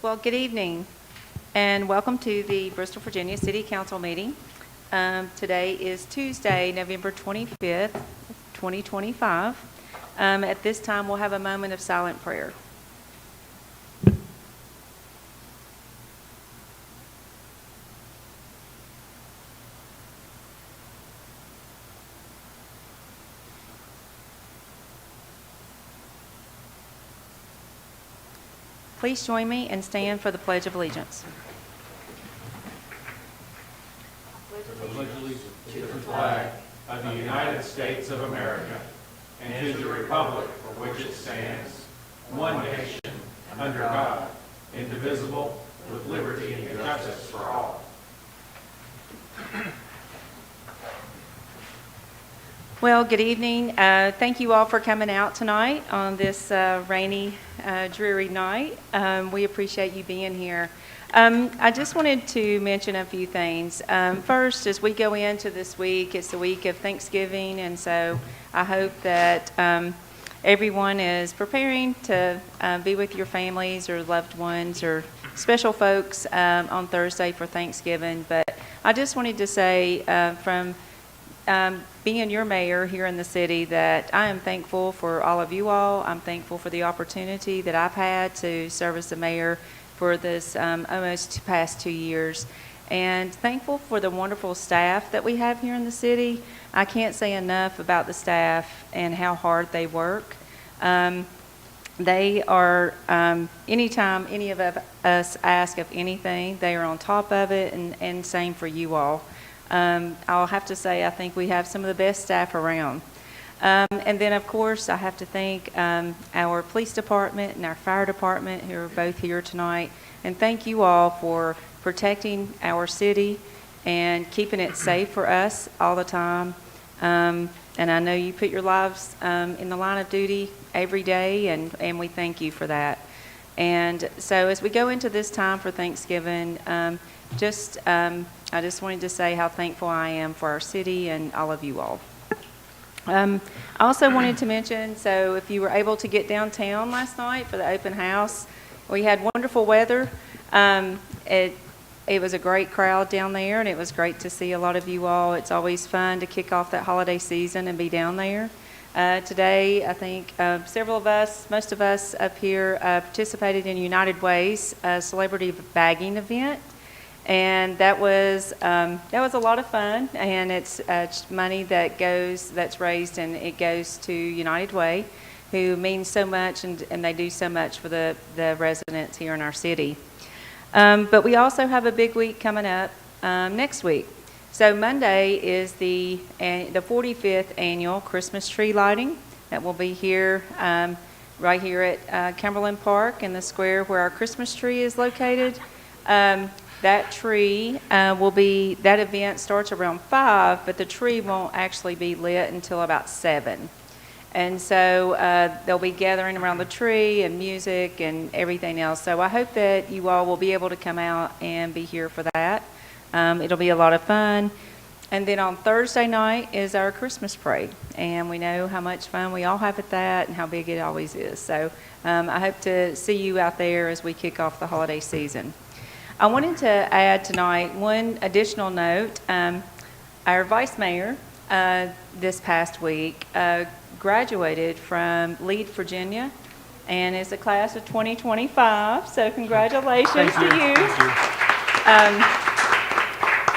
Well, good evening, and welcome to the Bristol, Virginia City Council meeting. Today is Tuesday, November 25th, 2025. At this time, we'll have a moment of silent prayer. Please join me and stand for the Pledge of Allegiance. I pledge allegiance to the flag of the United States of America and to the republic for which it stands, one nation, under God, indivisible, with liberty and justice for all. Well, good evening. Thank you all for coming out tonight on this rainy, dreary night. We appreciate you being here. I just wanted to mention a few things. First, as we go into this week, it's the week of Thanksgiving, and so I hope that everyone is preparing to be with your families or loved ones or special folks on Thursday for Thanksgiving. But I just wanted to say from being your mayor here in the city that I am thankful for all of you all. I'm thankful for the opportunity that I've had to serve as the mayor for this almost past 2 years, and thankful for the wonderful staff that we have here in the city. I can't say enough about the staff and how hard they work. They are, anytime any of us ask of anything, they are on top of it, and same for you all. I'll have to say I think we have some of the best staff around. And then, of course, I have to thank our police department and our fire department who are both here tonight. And thank you all for protecting our city and keeping it safe for us all the time. And I know you put your lives in the line of duty every day, and we thank you for that. And so as we go into this time for Thanksgiving, I just wanted to say how thankful I am for our city and all of you all. I also wanted to mention, so if you were able to get downtown last night for the open house, we had wonderful weather. It was a great crowd down there, and it was great to see a lot of you all. It's always fun to kick off that holiday season and be down there. Today, I think several of us, most of us up here, participated in United Way's celebrity bagging event. And that was a lot of fun, and it's money that's raised, and it goes to United Way, who means so much, and they do so much for the residents here in our city. But we also have a big week coming up next week. So Monday is the 45th annual Christmas tree lighting that will be here, right here at Cumberland Park in the square where our Christmas tree is located. That tree that event starts around 5, but the tree won't actually be lit until about 7. And so they'll be gathering around the tree and music and everything else. So I hope that you all will be able to come out and be here for that. It'll be a lot of fun. And then on Thursday night is our Christmas parade. And we know how much fun we all have at that and how big it always is. So I hope to see you out there as we kick off the holiday season. I wanted to add tonight one additional note. Our vice mayor this past week graduated from Lead, Virginia, and is a class of 2025. So congratulations to you.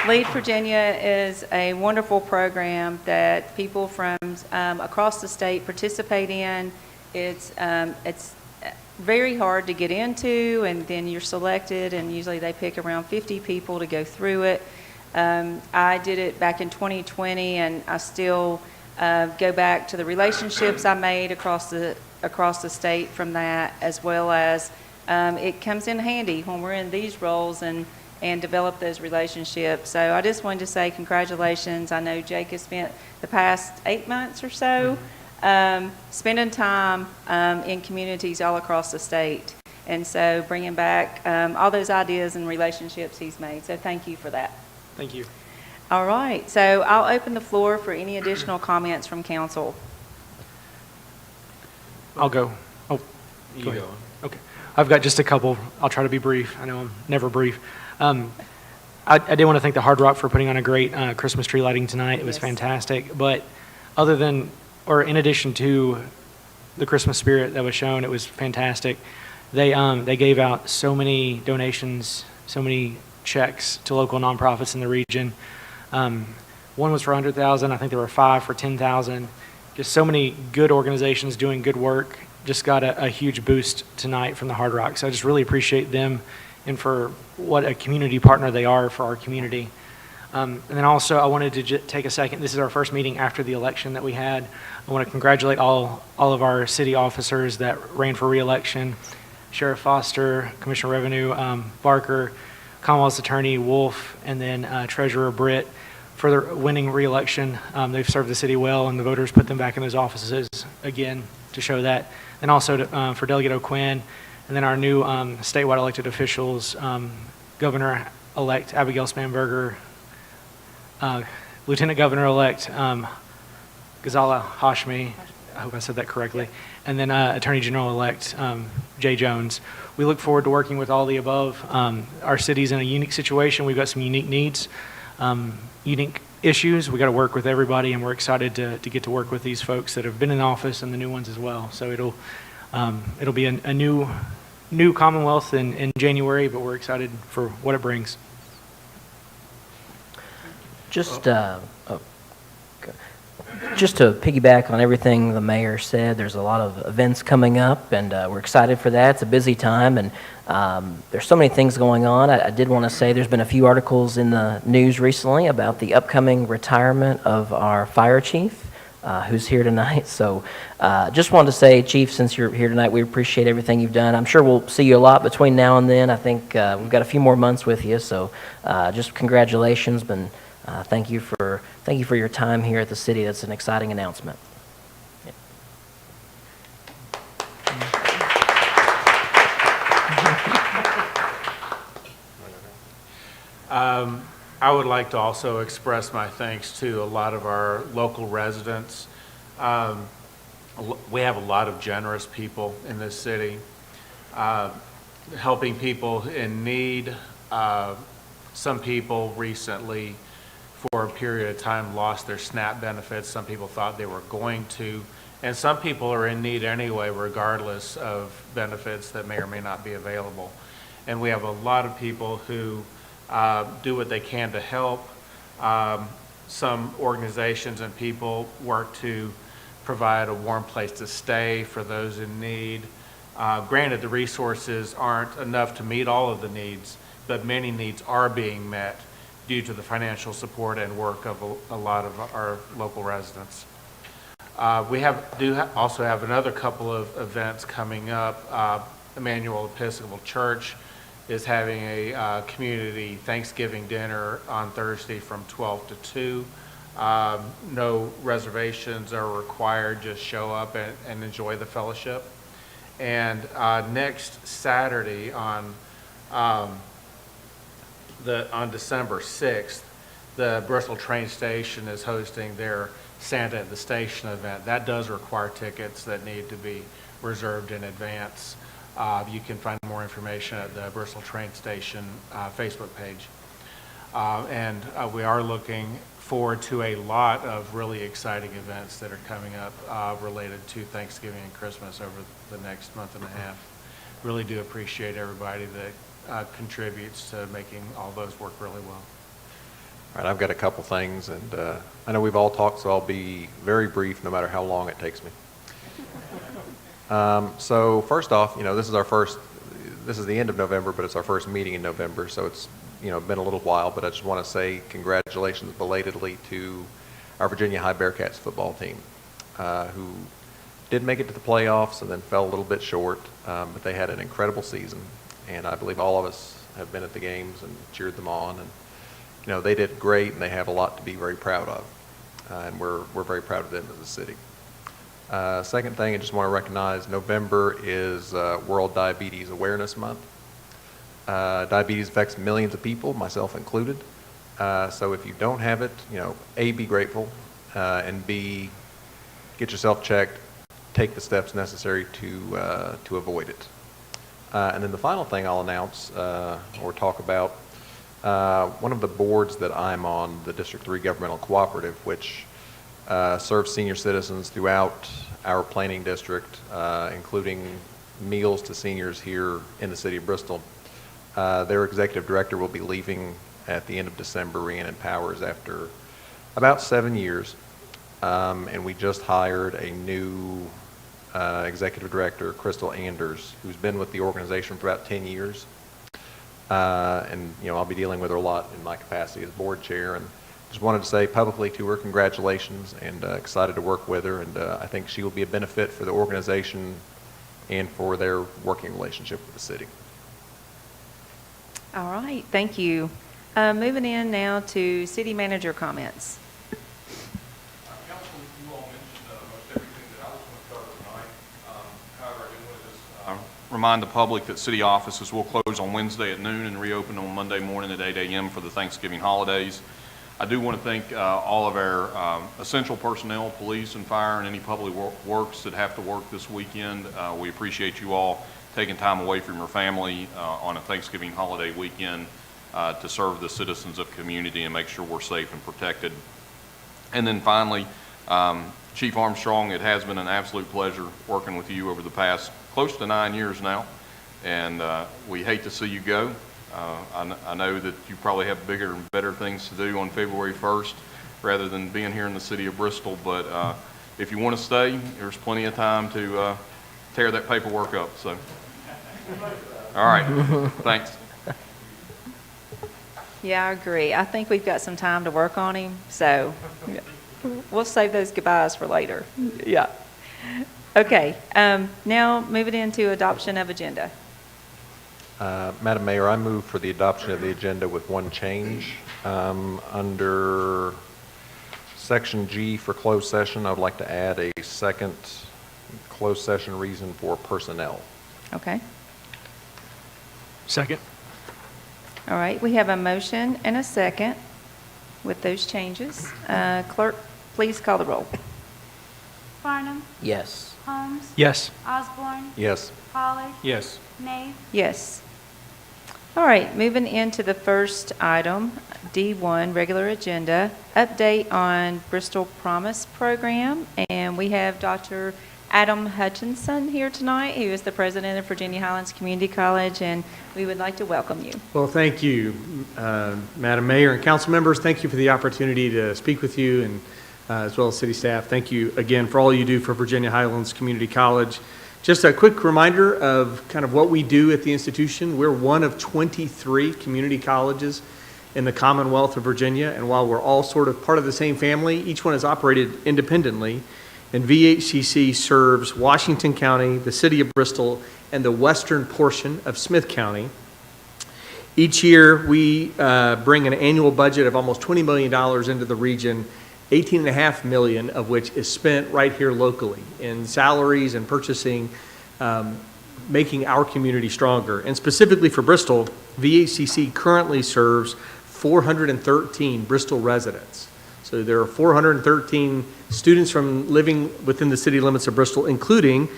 Lead Virginia is a wonderful program that people from across the state participate in. It's very hard to get into, and then you're selected, and usually they pick around 50 people to go through it. I did it back in 2020, and I still go back to the relationships I made across the state from that, as well as it comes in handy when we're in these roles and develop those relationships. So I just wanted to say congratulations. I know Jake has spent the past 8 months or so spending time in communities all across the state, and so bringing back all those ideas and relationships he's made. So thank you for that. Thank you. All right, so I'll open the floor for any additional comments from council. I'll go. Oh, You go ahead. go. Okay. I've got just a couple. I'll try to be brief. I know I'm never brief. I did want to thank the Hard Rock for putting on a great Christmas tree lighting tonight. It was Yes. fantastic. But other than, or in addition to the Christmas spirit that was shown, it was fantastic. They gave out so many donations, so many checks to local nonprofits in the region. One was for 100,000. I think there were 5 for 10,000. Just so many good organizations doing good work. Just got a huge boost tonight from the Hard Rock. So I just really appreciate them and for what a community partner they are for our community. And then also I wanted to take a second. This is our first meeting after the election that we had. I want to congratulate all of our city officers that ran for re-election. Sheriff Foster, Commissioner of Revenue Barker, Commonwealth's Attorney Wolf, and then Treasurer Britt for their winning re-election. They've served the city well, and the voters put them back in those offices again to show that. And also for Delegate O'Quinn, and then our new statewide elected officials, Governor-elect Abigail Spanberger, Lieutenant Governor-elect Ghazala Hashmi, I hope I said that correctly, and then Attorney General-elect Jay Jones. We look forward to working with all the above. Our city's in a unique situation. We've got some unique needs, unique issues. We got to work with everybody, and we're excited to get to work with these folks that have been in office and the new ones as well. So it'll be a new Commonwealth in January, but we're excited for what it brings. Just to piggyback on everything the mayor said, there's a lot of events coming up, and we're excited for that. It's a busy time, and there's so many things going on. I did want to say there's been a few articles in the news recently about the upcoming retirement of our fire chief, who's here tonight. So just wanted to say, Chief, since you're here tonight, we appreciate everything you've done. I'm sure we'll see you a lot between now and then. I think we've got a few more months with you, so just congratulations, and thank you for your time here at the city. That's an exciting announcement. I would like to also express my thanks to a lot of our local residents. We have a lot of generous people in this city, helping people in need. Some people recently, for a period of time, lost their SNAP benefits. Some people thought they were going to, and some people are in need anyway, regardless of benefits that may or may not be available. And we have a lot of people who do what they can to help. Some organizations and people work to provide a warm place to stay for those in need. Granted, the resources aren't enough to meet all of the needs, but many needs are being met due to the financial support and work of a lot of our local residents. We also have another couple of events coming up. Emmanuel Episcopal Church is having a community Thanksgiving dinner on Thursday from 12 to 2. No reservations are required, just show up and enjoy the fellowship. And next Saturday on December 6th, the Bristol train station is hosting their Santa at the Station event. That does require tickets that need to be reserved in advance. You can find more information at the Bristol train station Facebook page. And we are looking forward to a lot of really exciting events that are coming up related to Thanksgiving and Christmas over the next month and a half. Really do appreciate everybody that contributes to making all those work really well. All right, I've got a couple things, and I know we've all talked, so I'll be very brief no matter how long it takes me. So first off, this is the end of November, but it's our first meeting in November, so it's been a little while, but I just want to say congratulations belatedly to our Virginia High Bearcats football team, who did make it to the playoffs and then fell a little bit short, but they had an incredible season, and I believe all of us have been at the games and cheered them on, and they did great, and they have a lot to be very proud of, and we're very proud of them as a city. Second thing, I just want to recognize November is World Diabetes Awareness Month. Diabetes affects millions of people, myself included. So if you don't have it, A, be grateful, and B, get yourself checked, take the steps necessary to avoid it. And then the final thing I'll announce or talk about, one of the boards that I'm on, the District 3 Governmental Cooperative, which serves senior citizens throughout our planning district, including meals to seniors here in the city of Bristol. Their executive director will be leaving at the end of December, Rhiannon Powers, after about 7 years. And we just hired a new executive director, Crystal Anders, who's been with the organization for about 10 years. And, I'll be dealing with her a lot in my capacity as board chair. And just wanted to say publicly to her, congratulations, and excited to work with her. And I think she will be a benefit for the organization and for their working relationship with the city. All right, thank you. Moving in now to city manager comments. Council, you all mentioned most everything that I was going to cover tonight. However, I did want to just remind the public that city offices will close on Wednesday at noon and reopen on Monday morning at 8 a.m. for the Thanksgiving holidays. I do want to thank all of our essential personnel, police and fire, and any public works that have to work this weekend. We appreciate you all taking time away from your family on a Thanksgiving holiday weekend to serve the citizens of the community and make sure we're safe and protected. And then finally, Chief Armstrong, it has been an absolute pleasure working with you over the past close to 9 years now, and we hate to see you go. I know that you probably have bigger and better things to do on February 1st rather than being here in the city of Bristol, but if you want to stay, there's plenty of time to tear that paperwork up. So, all right, thanks. Yeah, I agree. I think we've got some time to work on him, so we'll save those goodbyes for later. Yeah. Okay, now moving into adoption of agenda. Madam Mayor, I move for the adoption of the agenda with one change. Under Section G for closed session, I would like to add a second closed session reason for personnel. Okay. Second. All right, we have a motion and a second with those changes. Clerk, please call the roll. Farnham. Yes. Holmes. Yes. Osborne. Yes. Polly. Yes. Nave. Yes. All right, moving into the first item, D1, regular agenda, update on Bristol Promise program. And we have Dr. Adam Hutchinson here tonight, who is the president of Virginia Highlands Community College, and we would like to welcome you. Well, thank you, Madam Mayor and council members. Thank you for the opportunity to speak with you, and as well as city staff. Thank you again for all you do for Virginia Highlands Community College. Just a quick reminder of kind of what we do at the institution. We're one of 23 community colleges in the Commonwealth of Virginia, and while we're all sort of part of the same family, each one is operated independently. And VHCC serves Washington County, the city of Bristol, and the western portion of Smith County. Each year, we bring an annual budget of almost $20 million into the region, $18.5 million of which is spent right here locally in salaries and purchasing, making our community stronger. And specifically for Bristol, VHCC currently serves 413 Bristol residents. So there are 413 students from living within the city limits of Bristol, including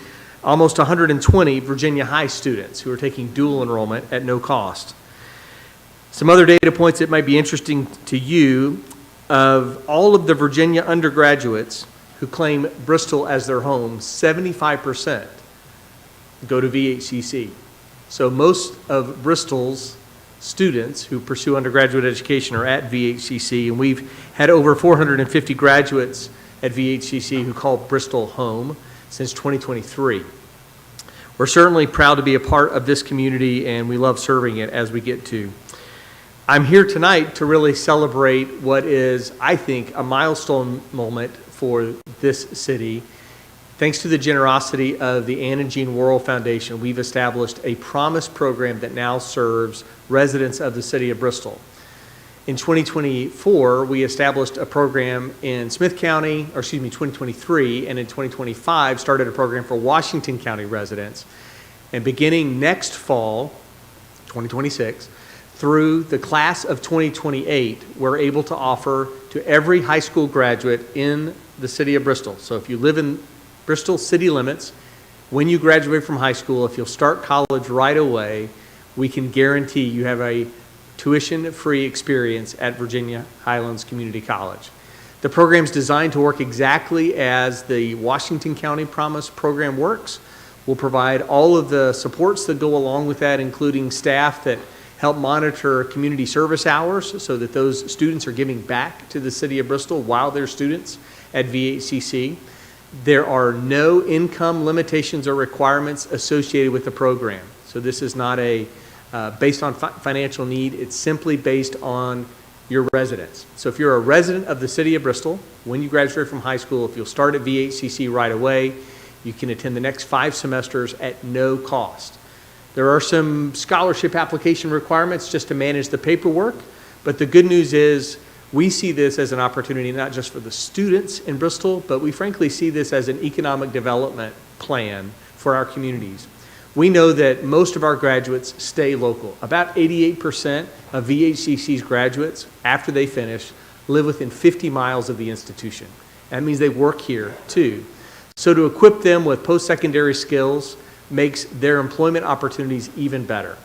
almost 120 Virginia High students who are taking dual enrollment at no cost. Some other data points that might be interesting to you: of all of the Virginia undergraduates who claim Bristol as their home, 75% go to VHCC. So most of Bristol's students who pursue undergraduate education are at VHCC, and we've had over 450 graduates at VHCC who call Bristol home since 2023. We're certainly proud to be a part of this community, and we love serving it as we get to. I'm here tonight to really celebrate what is, I think, a milestone moment for this city. Thanks to the generosity of the Ann and Jean Worrell Foundation, we've established a Promise program that now serves residents of the city of Bristol. In 2024, we established a program in Smith County, 2023, and in 2025 started a program for Washington County residents. And beginning next fall, 2026, through the class of 2028, we're able to offer to every high school graduate in the city of Bristol. So if you live in Bristol city limits, When you graduate from high school, if you'll start college right away, we can guarantee you have a tuition-free experience at Virginia Highlands Community College. The program is designed to work exactly as the Washington County Promise program works. We'll provide all of the supports that go along with that, including staff that help monitor community service hours so that those students are giving back to the city of Bristol while they're students at VHCC. There are no income limitations or requirements associated with the program. So this is not a based on financial need. It's simply based on your residence. So if you're a resident of the city of Bristol, when you graduate from high school, if you'll start at VHCC right away, you can attend the next 5 semesters at no cost. There are some scholarship application requirements just to manage the paperwork, but the good news is we see this as an opportunity not just for the students in Bristol, but we frankly see this as an economic development plan for our communities. We know that most of our graduates stay local. About 88% of VHCC's graduates, after they finish, live within 50 miles of the institution. That means they work here too. So to equip them with post-secondary skills makes their employment opportunities even better.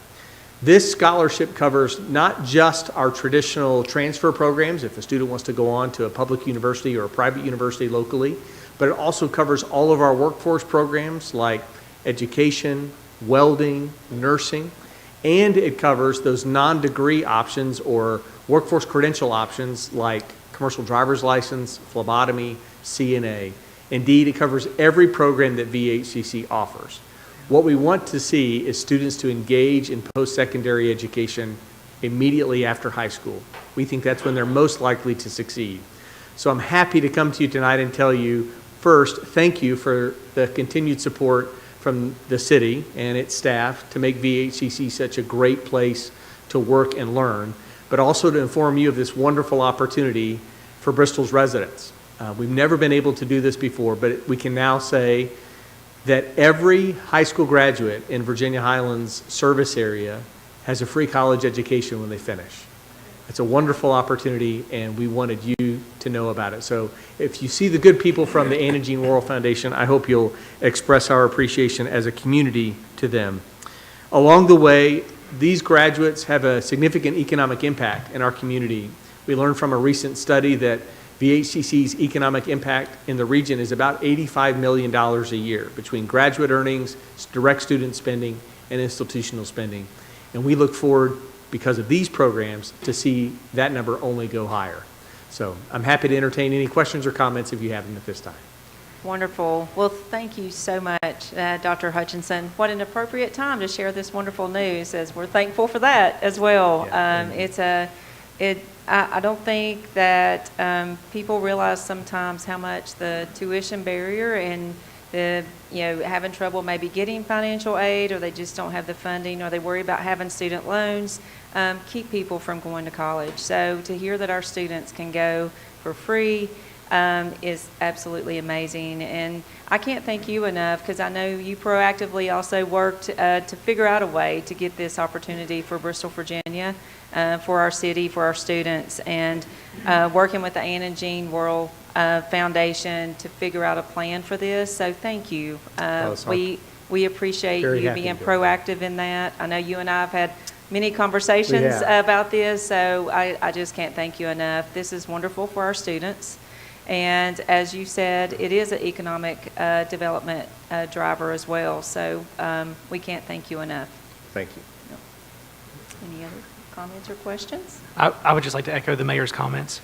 This scholarship covers not just our traditional transfer programs, if a student wants to go on to a public university or a private university locally, but it also covers all of our workforce programs like education, welding, nursing, and it covers those non-degree options or workforce credential options like commercial driver's license, phlebotomy, CNA. Indeed, it covers every program that VHCC offers. What we want to see is students to engage in post-secondary education immediately after high school. We think that's when they're most likely to succeed. So I'm happy to come to you tonight and tell you, first, thank you for the continued support from the city and its staff to make VHCC such a great place to work and learn, but also to inform you of this wonderful opportunity for Bristol's residents. We've never been able to do this before, but we can now say that every high school graduate in Virginia Highlands service area has a free college education when they finish. It's a wonderful opportunity, and we wanted you to know about it. So if you see the good people from the Anna Jean Worrell Foundation, I hope you'll express our appreciation as a community to them. Along the way, these graduates have a significant economic impact in our community. We learned from a recent study that VHCC's economic impact in the region is about $85 million a year between graduate earnings, direct student spending, and institutional spending. And we look forward, because of these programs, to see that number only go higher. So I'm happy to entertain any questions or comments if you have them at this time. Wonderful. Well, thank you so much, Dr. Hutchinson. What an appropriate time to share this wonderful news, as we're thankful for that as well. Yeah. I don't think that people realize sometimes how much the tuition barrier and the, having trouble maybe getting financial aid, or they just don't have the funding, or they worry about having student loans, keep people from going to college. So to hear that our students can go for free is absolutely amazing. And I can't thank you enough, because I know you proactively also worked to figure out a way to get this opportunity for Bristol, Virginia, for our city, for our students, and working with the Anna Jean Worrell Foundation to figure out a plan for this. So thank you. We appreciate you being proactive in that. I know you and I have had many conversations about this, so I just can't thank you enough. This is wonderful for our students. And as you said, it is an economic development driver as well. So we can't thank you enough. Thank you. Any other comments or questions? I would just like to echo the mayor's comments.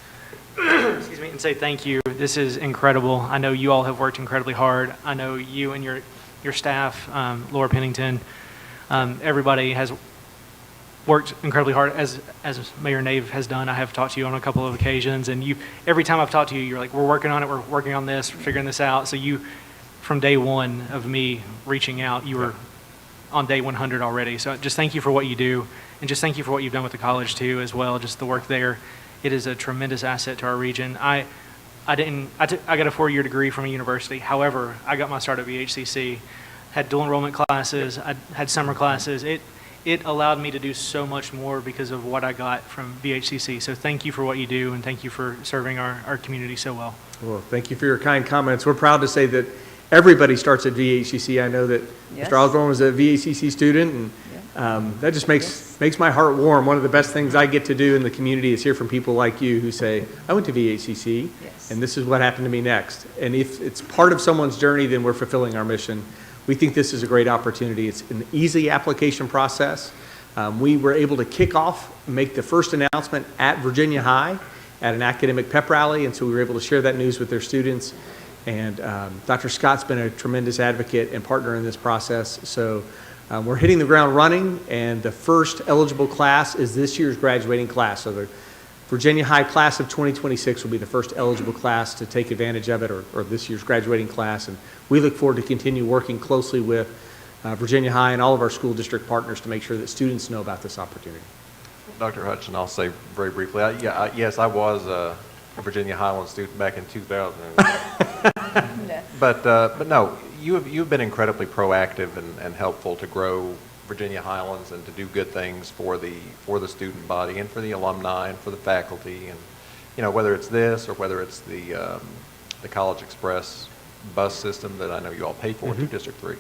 Excuse me, and say thank you. This is incredible. I know you all have worked incredibly hard. I know you and your staff, Laura Pennington, everybody has worked incredibly hard, as Mayor Nave has done. I have talked to you on a couple of occasions, and every time I've talked to you, you're like, we're working on it, we're working on this, we're figuring this out. So you, from day one of me reaching out, you were on day 100 already. So just thank you for what you do, and just thank you for what you've done with the college too, as well, just the work there. It is a tremendous asset to our region. I got a 4-year degree from a university. However, I got my start at VHCC, had dual enrollment classes, I had summer classes. It allowed me to do so much more because of what I got from VHCC. So thank you for what you do, and thank you for serving our community so well. Well, thank you for your kind comments. We're proud to say that everybody starts at VHCC. I know that Yes. Mr. Osborne was a VHCC student, and that just makes my heart warm. One of the best things I get to do in the community is hear from people like you who say, I went to VHCC, Yes. and this is what happened to me next. And if it's part of someone's journey, then we're fulfilling our mission. We think this is a great opportunity. It's an easy application process. We were able to kick off, make the first announcement at Virginia High at an academic pep rally, and so we were able to share that news with their students. And Dr. Scott's been a tremendous advocate and partner in this process. So we're hitting the ground running, and the first eligible class is this year's graduating class. So the Virginia High class of 2026 will be the first eligible class to take advantage of it, or this year's graduating class. And we look forward to continue working closely with Virginia High and all of our school district partners to make sure that students know about this opportunity. Dr. Hutchin, I'll say very briefly, yes, I was a Virginia Highland student back in 2000. But no, you've been incredibly proactive and helpful to grow Virginia Highlands and to do good things for the student body and for the alumni and for the faculty. And, you know, whether it's this or whether it's the College Express bus system that I know you all pay for through District 3.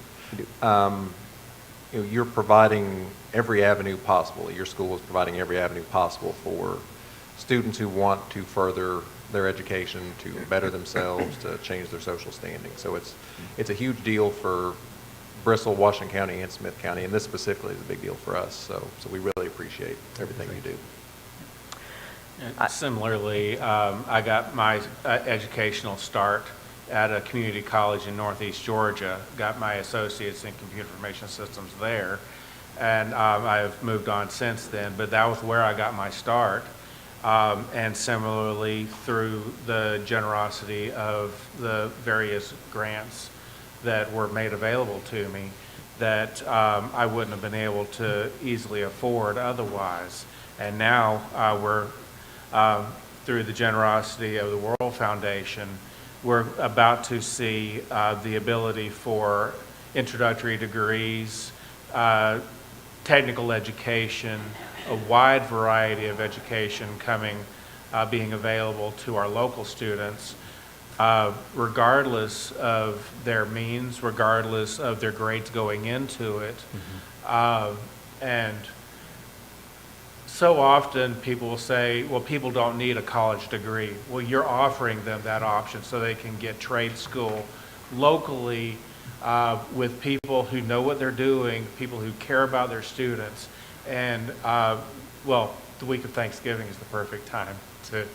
You know, you're providing every avenue possible. Your school is providing every avenue possible for students who want to further their education, to better themselves, to change their social standing. So it's a huge deal for Bristol, Washington County, and Smith County, and this specifically is a big deal for us. So we really appreciate everything you do. Similarly, I got my educational start at a community college in Northeast Georgia, got my associates in computer information systems there, and I've moved on since then, but that was where I got my start. And similarly, through the generosity of the various grants that were made available to me that I wouldn't have been able to easily afford otherwise. And now we're, through the generosity of the World Foundation, we're about to see the ability for introductory degrees, technical education, a wide variety of education being available to our local students, regardless of their means, regardless of their grades going into it. And so often people will say, well, people don't need a college degree. Well, you're offering them that option so they can get trade school locally with people who know what they're doing, people who care about their students. And, well, the week of Thanksgiving is the perfect time to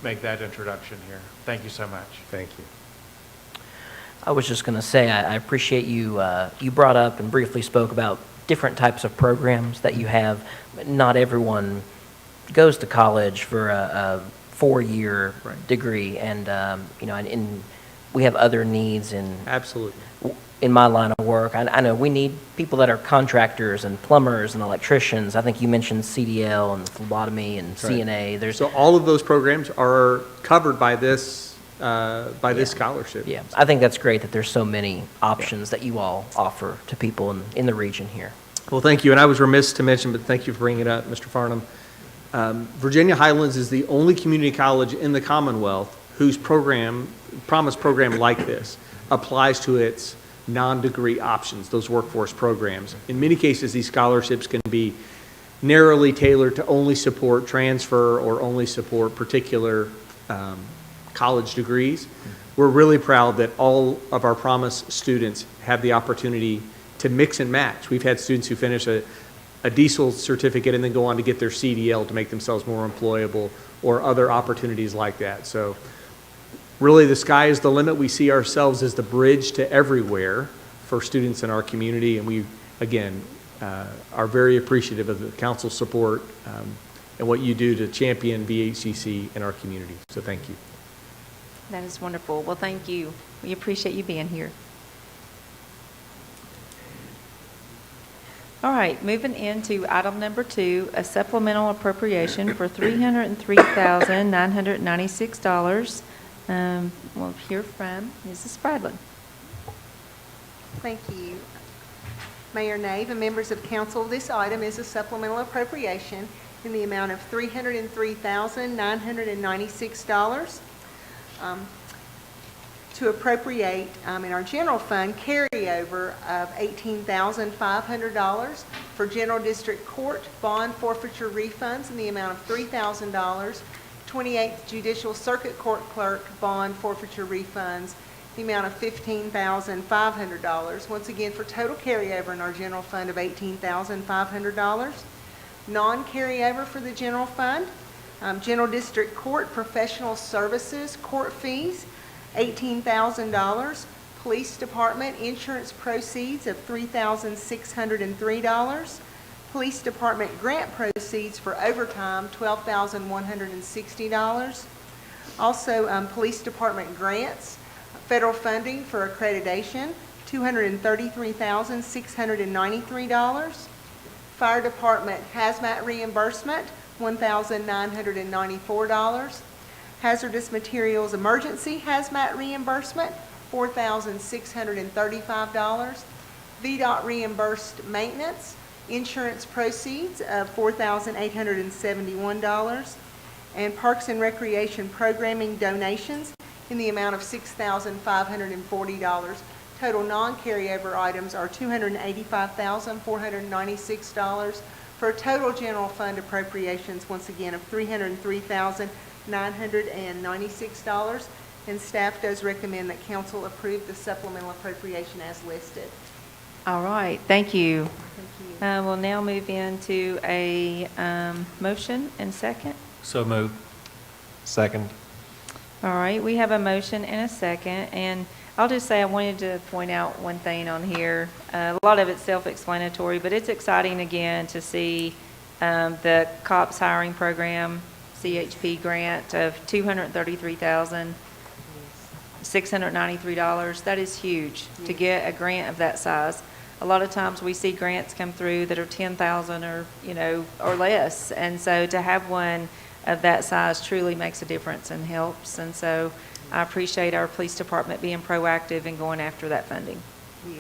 make that introduction here. Thank you so much. Thank you. I was just going to say, I appreciate you, you brought up and briefly spoke about different types of programs that you have. Not everyone goes to college for a 4-year degree, and, you know, and we have other needs in Absolutely. in my line of work. I know we need people that are contractors and plumbers and electricians. I think you mentioned CDL and phlebotomy and CNA. There's So all of those programs are covered by this scholarship. Yeah, I think that's great that there's so many options that you all offer to people in the region here. Well, thank you, and I was remiss to mention, but thank you for bringing it up, Mr. Farnham. Virginia Highlands is the only community college in the Commonwealth whose promise program like this applies to its non-degree options, those workforce programs. In many cases, these scholarships can be narrowly tailored to only support transfer or only support particular college degrees. We're really proud that all of our promise students have the opportunity to mix and match. We've had students who finish a diesel certificate and then go on to get their CDL to make themselves more employable, or other opportunities like that. So really, the sky is the limit. We see ourselves as the bridge to everywhere for students in our community, and we, again, are very appreciative of the council's support and what you do to champion VHCC in our community. So thank you. That is wonderful. Well, thank you. We appreciate you being here. All right, moving into item number 2, a supplemental appropriation for $303,996. We'll hear from Mrs. Spradlin. Thank you, Mayor Nave and members of council. This item is a supplemental appropriation in the amount of $303,996 to appropriate in our general fund carryover of $18,500 for General District Court bond forfeiture refunds in the amount of $3,000, 28th Judicial Circuit Court Clerk bond forfeiture refunds, the amount of $15,500. Once again, for total carryover in our general fund of $18,500. Non-carryover for the general fund, General District Court professional services court fees, $18,000. Police Department insurance proceeds of $3,603. Police Department grant proceeds for overtime, $12,160. Also, Police Department grants, federal funding for accreditation, $233,693. Fire Department hazmat reimbursement, $1,994. Hazardous materials emergency hazmat reimbursement, $4,635. VDOT reimbursed maintenance, insurance proceeds of $4,871. And Parks and Recreation programming donations in the amount of $6,540. Total non-carryover items are $285,496 for a total general fund appropriations, once again, of $303,996. And staff does recommend that council approve the supplemental appropriation as listed. All right, thank you. Thank you. We'll now move into a motion and second. So moved. Second. All right, we have a motion and a second, and I'll just say I wanted to point out one thing on here. A lot of it's self-explanatory, but it's exciting again to see the COPS hiring program, CHP grant of $233,693. That is huge to get a grant of that size. A lot of times we see grants come through that are $10,000 or, or less. And so to have one of that size truly makes a difference and helps. And so I appreciate our police department being proactive and going after that funding. Yes.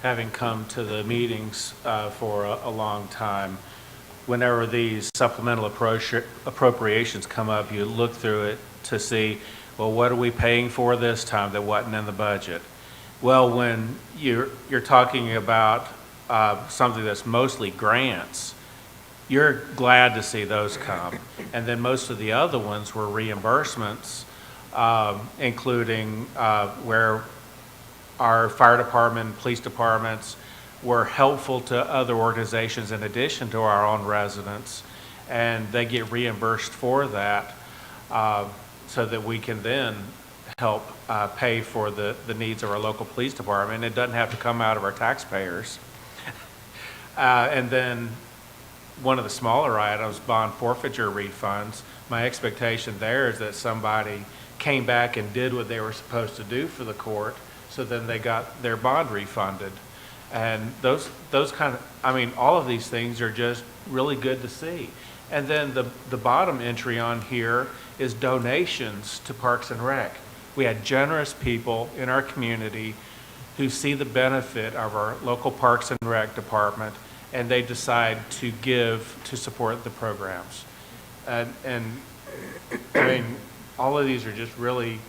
Having come to the meetings for a long time, whenever these supplemental appropriations come up, you look through it to see, well, what are we paying for this time that wasn't in the budget? Well, when you're talking about something that's mostly grants, you're glad to see those come. And then most of the other ones were reimbursements, including where our fire department and police departments were helpful to other organizations in addition to our own residents, and they get reimbursed for that so that we can then help pay for the needs of our local police department. It doesn't have to come out of our taxpayers. And then one of the smaller items, bond forfeiture refunds, my expectation there is that somebody came back and did what they were supposed to do for the court, so then they got their bond refunded. And those kind of, all of these things are just really good to see. And then the bottom entry on here is donations to Parks and Rec. We had generous people in our community who see the benefit of our local Parks and Rec department, and they decide to give to support the programs. And all of these are just really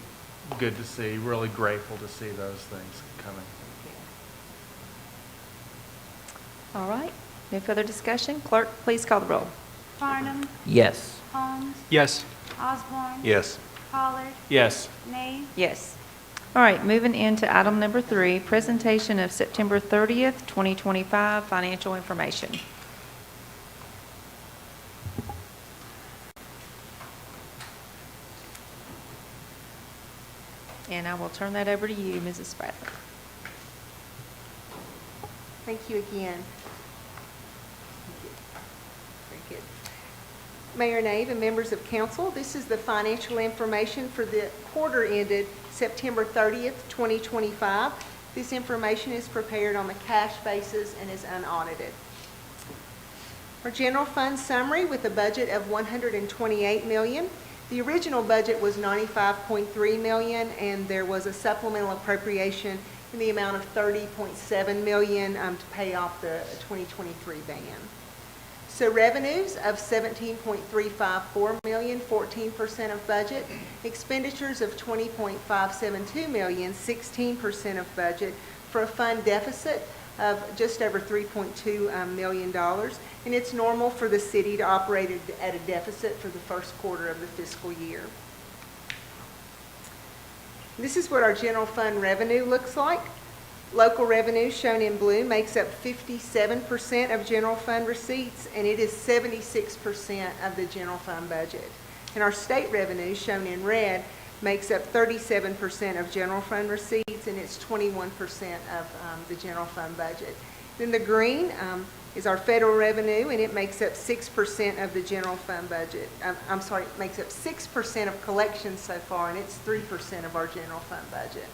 good to see, really grateful to see those things coming. All right, no further discussion. Clerk, please call the roll. Farnum. Yes. Holmes. Yes. Osborne. Yes. Pollard. Yes. Nave. Yes. All right, moving into item number 3, presentation of September 30th, 2025 financial information. And I will turn that over to you, Mrs. Bradley. Thank you again. Very good. Mayor Nave and members of council, this is the financial information for the quarter ended September 30th, 2025. This information is prepared on the cash basis and is unaudited. Our general fund summary with a budget of $128 million. The original budget was $95.3 million, and there was a supplemental appropriation in the amount of $30.7 million to pay off the 2023 ban. So revenues of $17.354 million, 14% of budget. Expenditures of $20.572 million, 16% of budget, for a fund deficit of just over $3.2 million. And it's normal for the city to operate at a deficit for the first quarter of the fiscal year. This is what our general fund revenue looks like. Local revenue, shown in blue, makes up 57% of general fund receipts, and it is 76% of the general fund budget. And our state revenue, shown in red, makes up 37% of general fund receipts, and it's 21% of the general fund budget. Then the green is our federal revenue, and it makes up 6% of the general fund budget. It makes up 6% of collections so far, and it's 3% of our general fund budget.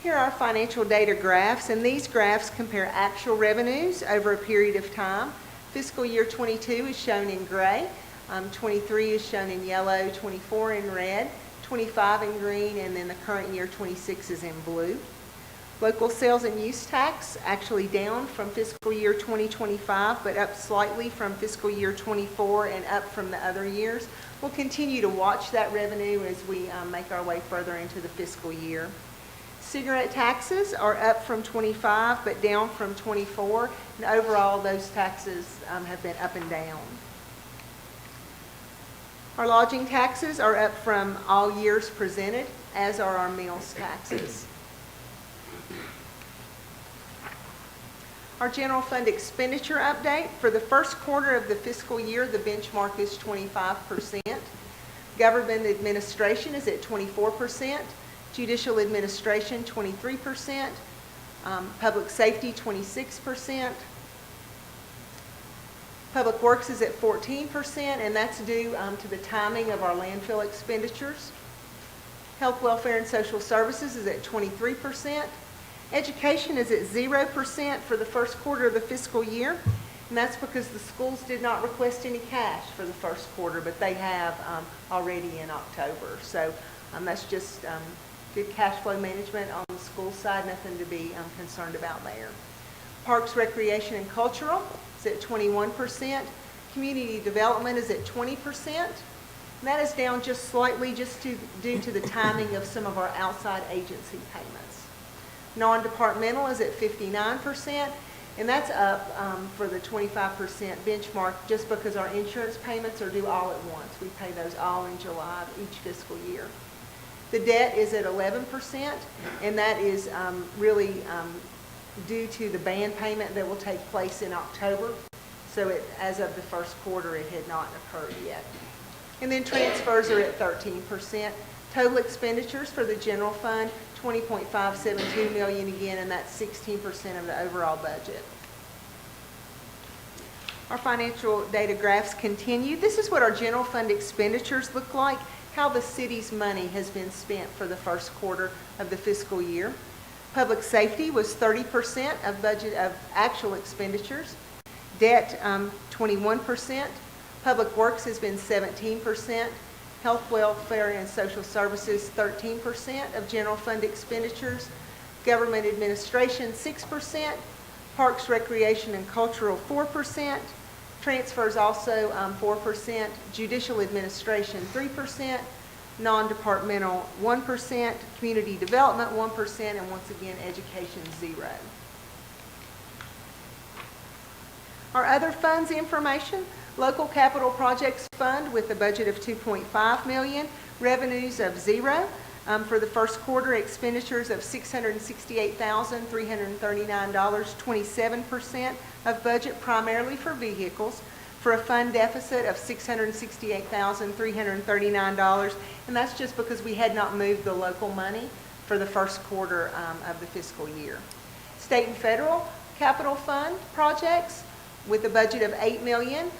Here are our financial data graphs, and these graphs compare actual revenues over a period of time. Fiscal year 22 is shown in gray, 23 is shown in yellow, 24 in red, 25 in green, and then the current year 26 is in blue. Local sales and use tax actually down from fiscal year 2025, but up slightly from fiscal year 24 and up from the other years. We'll continue to watch that revenue as we make our way further into the fiscal year. Cigarette taxes are up from 25 but down from 24, and overall those taxes have been up and down. Our lodging taxes are up from all years presented, as are our meals taxes. Our general fund expenditure update. For the first quarter of the fiscal year, the benchmark is 25%. Government administration is at 24%. Judicial administration, 23%. Public safety, 26%. Public works is at 14%, and that's due to the timing of our landfill expenditures. Health, welfare, and social services is at 23%. Education is at 0% for the first quarter of the fiscal year, and that's because the schools did not request any cash for the first quarter, but they have already in October. So that's just good cash flow management on the school side, nothing to be concerned about there. Parks, recreation, and cultural is at 21%. Community development is at 20%. And that is down just slightly due to the timing of some of our outside agency payments. Non-departmental is at 59%, and that's up for the 25% benchmark just because our insurance payments are due all at once. We pay those all in July of each fiscal year. The debt is at 11%, and that is really due to the band payment that will take place in October. So as of the first quarter, it had not occurred yet. And then transfers are at 13%. Total expenditures for the general fund, $20.572 million again, and that's 16% of the overall budget. Our financial data graphs continue. This is what our general fund expenditures look like, how the city's money has been spent for the first quarter of the fiscal year. Public safety was 30% of budget of actual expenditures. Debt, 21%. Public works has been 17%. Health, welfare, and social services, 13% of general fund expenditures. Government administration, 6%. Parks, recreation, and cultural, 4%. Transfers also 4%. Judicial administration, 3%. Non-departmental, 1%. Community development, 1%. And once again, education, 0. Our other funds information. Local Capital Projects Fund with a budget of $2.5 million, revenues of 0. For the first quarter, expenditures of $668,339, 27% of budget, primarily for vehicles, for a fund deficit of $668,339, and that's just because we had not moved the local money for the first quarter of the fiscal year. State and federal capital fund projects with a budget of $8 million,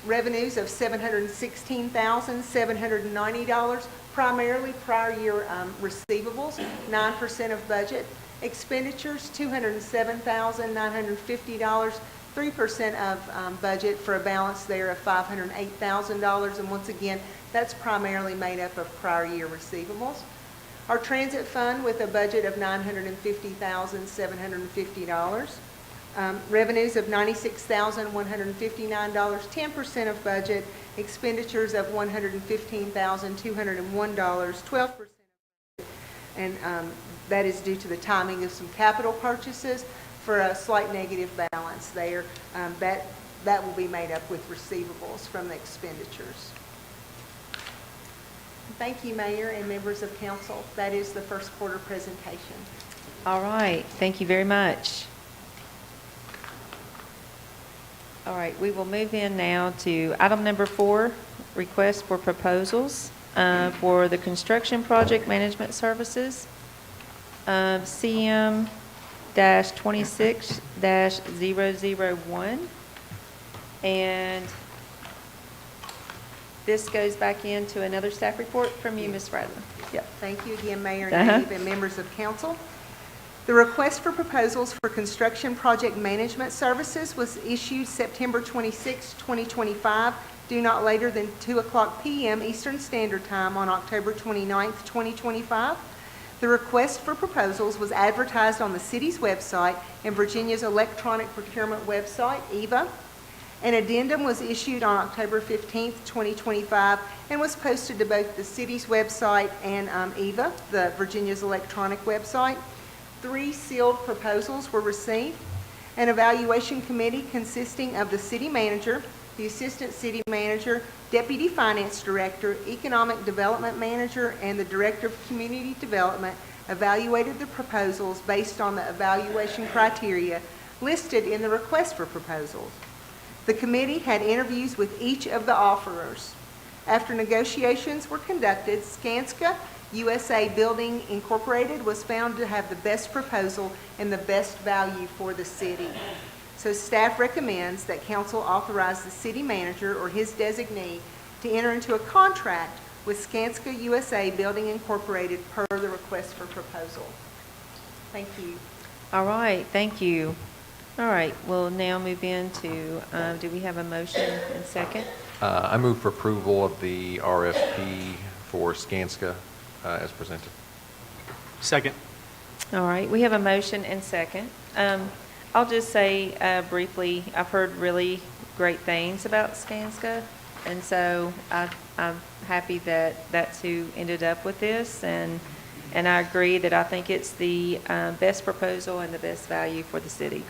revenues of $716,790, primarily prior year receivables, 9% of budget. Expenditures, $207,950, 3% of budget, for a balance there of $508,000. And once again, that's primarily made up of prior year receivables. Our transit fund with a budget of $950,750. Revenues of $96,159, 10% of budget. Expenditures of $115,201, 12%. And that is due to the timing of some capital purchases for a slight negative balance there. That will be made up with receivables from the expenditures. Thank you, Mayor and members of council. That is the first quarter presentation. All right, thank you very much. All right, we will move in now to item number 4, request for proposals for the construction project management services, CM-26-001. And this goes back into another staff report from you, Ms. Radlin. Yep. Thank you again, Mayor and Dave, and members of council. The request for proposals for construction project management services was issued September 26, 2025, due not later than 2:00 p.m. Eastern Standard Time on October 29, 2025. The request for proposals was advertised on the city's website and Virginia's electronic procurement website, EVA. An addendum was issued on October 15, 2025, and was posted to both the city's website and EVA, the Virginia's electronic website. 3 sealed proposals were received. An evaluation committee consisting of the city manager, the assistant city manager, deputy finance director, economic development manager, and the director of community development evaluated the proposals based on the evaluation criteria listed in the request for proposals. The committee had interviews with each of the offerers. After negotiations were conducted, Skanska USA Building Incorporated was found to have the best proposal and the best value for the city. So staff recommends that council authorize the city manager or his designee to enter into a contract with Skanska USA Building Incorporated per the request for proposal. Thank you. All right, thank you. All right, we'll now move into, do we have a motion and second? I move for approval of the RFP for Skanska as presented. Second. All right, we have a motion and second. I'll just say briefly, I've heard really great things about Skanska, and so I'm happy that that's who ended up with this, and I agree that I think it's the best proposal and the best value for the city.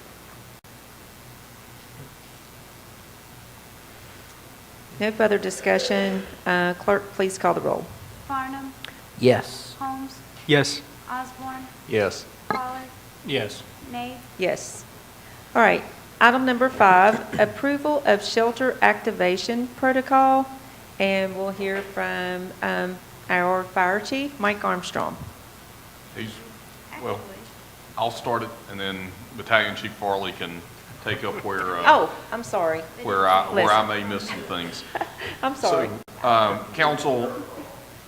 No further discussion. Clerk, please call the roll. Farnum. Yes. Holmes. Yes. Osborne. Yes. Pollard. Yes. Nate. Yes. All right. Item number 5, approval of shelter activation protocol, and we'll hear from our fire chief, Mike Armstrong. Well, I'll start it, and then Battalion Chief Farley can take up where I'm sorry. where I may miss some things. I'm sorry. So, council,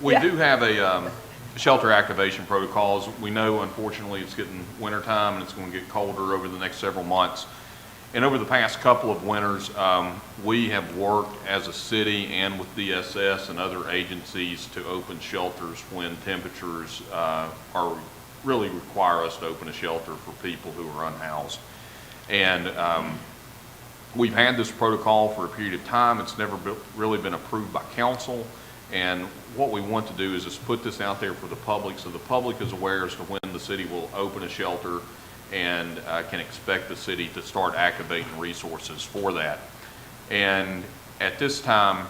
we do have a shelter activation protocols. We know, unfortunately, it's getting wintertime and it's going to get colder over the next several months. And over the past couple of winters, we have worked as a city and with DSS and other agencies to open shelters when temperatures really require us to open a shelter for people who are unhoused. And we've had this protocol for a period of time. It's never really been approved by council. And what we want to do is just put this out there for the public so the public is aware as to when the city will open a shelter and can expect the city to start activating resources for that. And at this time,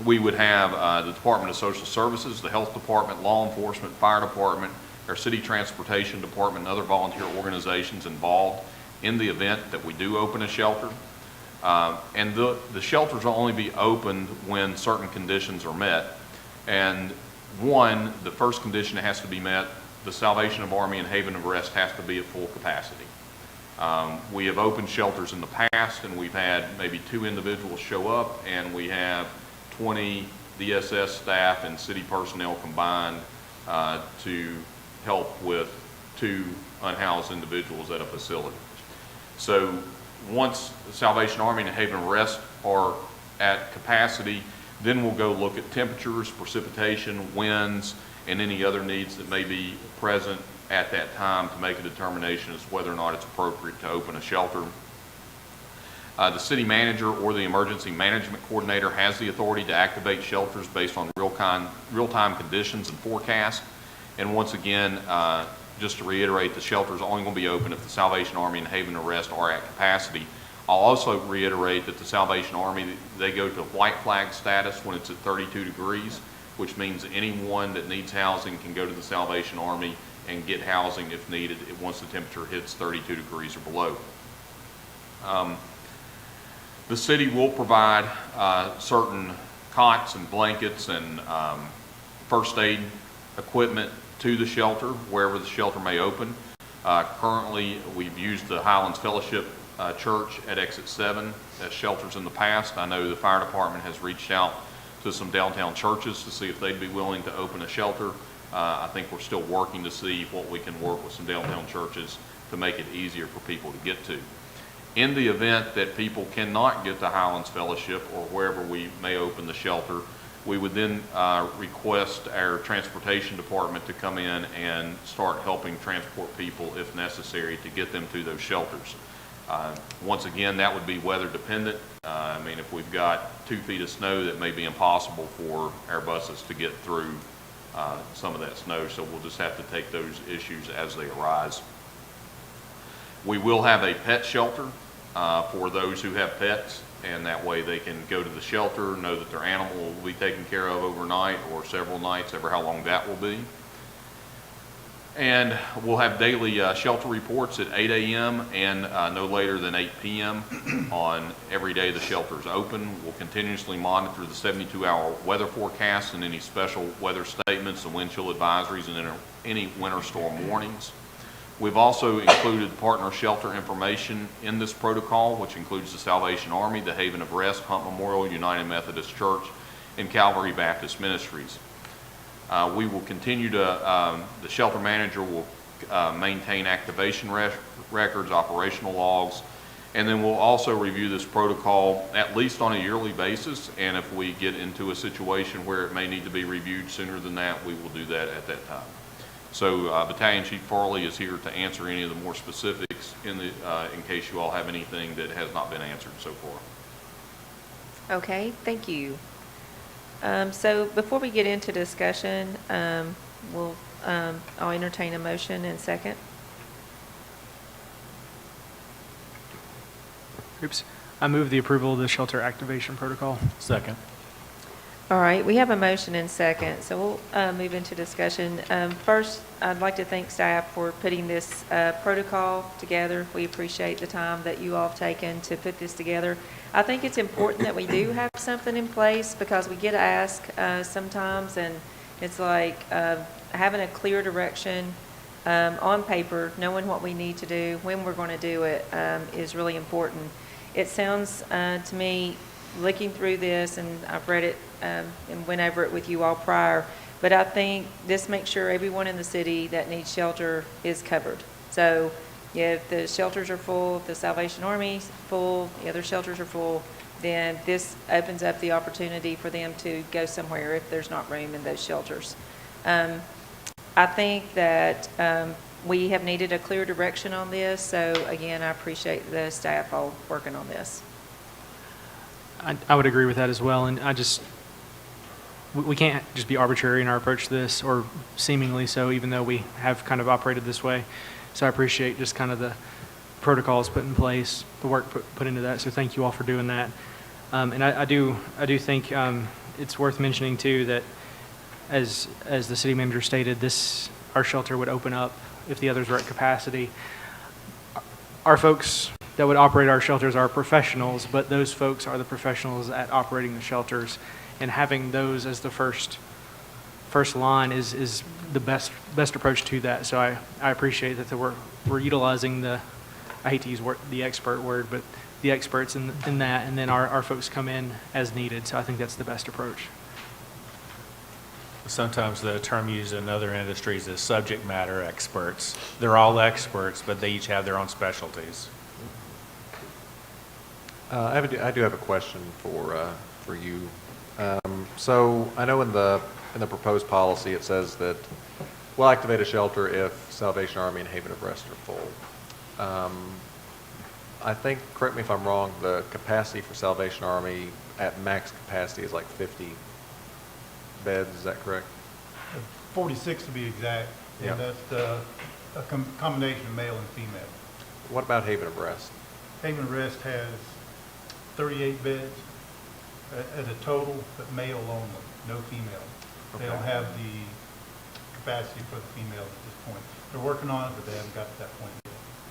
we would have the Department of Social Services, the Health Department, Law Enforcement, Fire Department, our City Transportation Department, and other volunteer organizations involved in the event that we do open a shelter. And the shelters will only be opened when certain conditions are met. And one, the first condition that has to be met, the Salvation Army and Haven of Rest has to be at full capacity. We have opened shelters in the past, and we've had maybe 2 individuals show up, and we have 20 DSS staff and city personnel combined to help with 2 unhoused individuals at a facility. So once the Salvation Army and Haven of Rest are at capacity, then we'll go look at temperatures, precipitation, winds, and any other needs that may be present at that time to make a determination as to whether or not it's appropriate to open a shelter. The city manager or the emergency management coordinator has the authority to activate shelters based on real-time conditions and forecasts. And once again, just to reiterate, the shelter is only going to be open if the Salvation Army and Haven Arrest are at capacity. I'll also reiterate that the Salvation Army, they go to white flag status when it's at 32 degrees, which means anyone that needs housing can go to the Salvation Army and get housing if needed once the temperature hits 32 degrees or below. The city will provide certain cots and blankets and first aid equipment to the shelter wherever the shelter may open. Currently, we've used the Highlands Fellowship Church at Exit 7 as shelters in the past. I know the fire department has reached out to some downtown churches to see if they'd be willing to open a shelter. I think we're still working to see what we can work with some downtown churches to make it easier for people to get to. In the event that people cannot get to Highlands Fellowship or wherever we may open the shelter, we would then request our transportation department to come in and start helping transport people if necessary to get them to those shelters. Once again, that would be weather dependent. I mean, if we've got 2 feet of snow, that may be impossible for our buses to get through some of that snow, so we'll just have to take those issues as they arise. We will have a pet shelter for those who have pets, and that way they can go to the shelter, know that their animal will be taken care of overnight or several nights, ever how long that will be. And we'll have daily shelter reports at 8 a.m. and no later than 8 p.m. on every day the shelter is open. We'll continuously monitor the 72-hour weather forecast and any special weather statements and wind chill advisories and any winter storm warnings. We've also included partner shelter information in this protocol, which includes the Salvation Army, the Haven of Rest, Hunt Memorial, United Methodist Church, and Calvary Baptist Ministries. We will continue to, the shelter manager will maintain activation records, operational logs, and then we'll also review this protocol at least on a yearly basis, and if we get into a situation where it may need to be reviewed sooner than that, we will do that at that time. So Battalion Chief Farley is here to answer any of the more specifics in case you all have anything that has not been answered so far. Okay, thank you. So before we get into discussion, I'll entertain a motion and second. Oops. I move the approval of the shelter activation protocol. Second. All right, we have a motion and second, so we'll move into discussion. First, I'd like to thank staff for putting this protocol together. We appreciate the time that you all have taken to put this together. I think it's important that we do have something in place because we get asked sometimes, and it's like having a clear direction on paper, knowing what we need to do, when we're going to do it is really important. It sounds to me, looking through this, and I've read it and went over it with you all prior, but I think this makes sure everyone in the city that needs shelter is covered. So if the shelters are full, if the Salvation Army's full, the other shelters are full, then this opens up the opportunity for them to go somewhere if there's not room in those shelters. I think that we have needed a clear direction on this, so again, I appreciate the staff all working on this. I would agree with that as well, and we can't just be arbitrary in our approach to this, or seemingly so, even though we have kind of operated this way. So I appreciate just kind of the protocols put in place, the work put into that, so thank you all for doing that. And I do think it's worth mentioning too that as the city manager stated, our shelter would open up if the others were at capacity. Our folks that would operate our shelters are professionals, but those folks are the professionals at operating the shelters, and having those as the first line is the best approach to that. So I appreciate that we're utilizing I hate to use the expert word, but the experts in that, and then our folks come in as needed. So I think that's the best approach. Sometimes the term used in other industries is subject matter experts. They're all experts, but they each have their own specialties. I do have a question for you. So I know in the in the proposed policy, it says that we'll activate a shelter if Salvation Army and Haven of Rest are full. I think, correct me if I'm wrong, the capacity for Salvation Army at max capacity is like 50 beds, is that correct? 46 to be exact. Yeah. And that's a combination of male and female. What about Haven of Rest? Haven Rest has 38 beds as a total, but male only, no female. They don't Okay. have the capacity for the females at this point. They're working on it, but they haven't got to that point yet.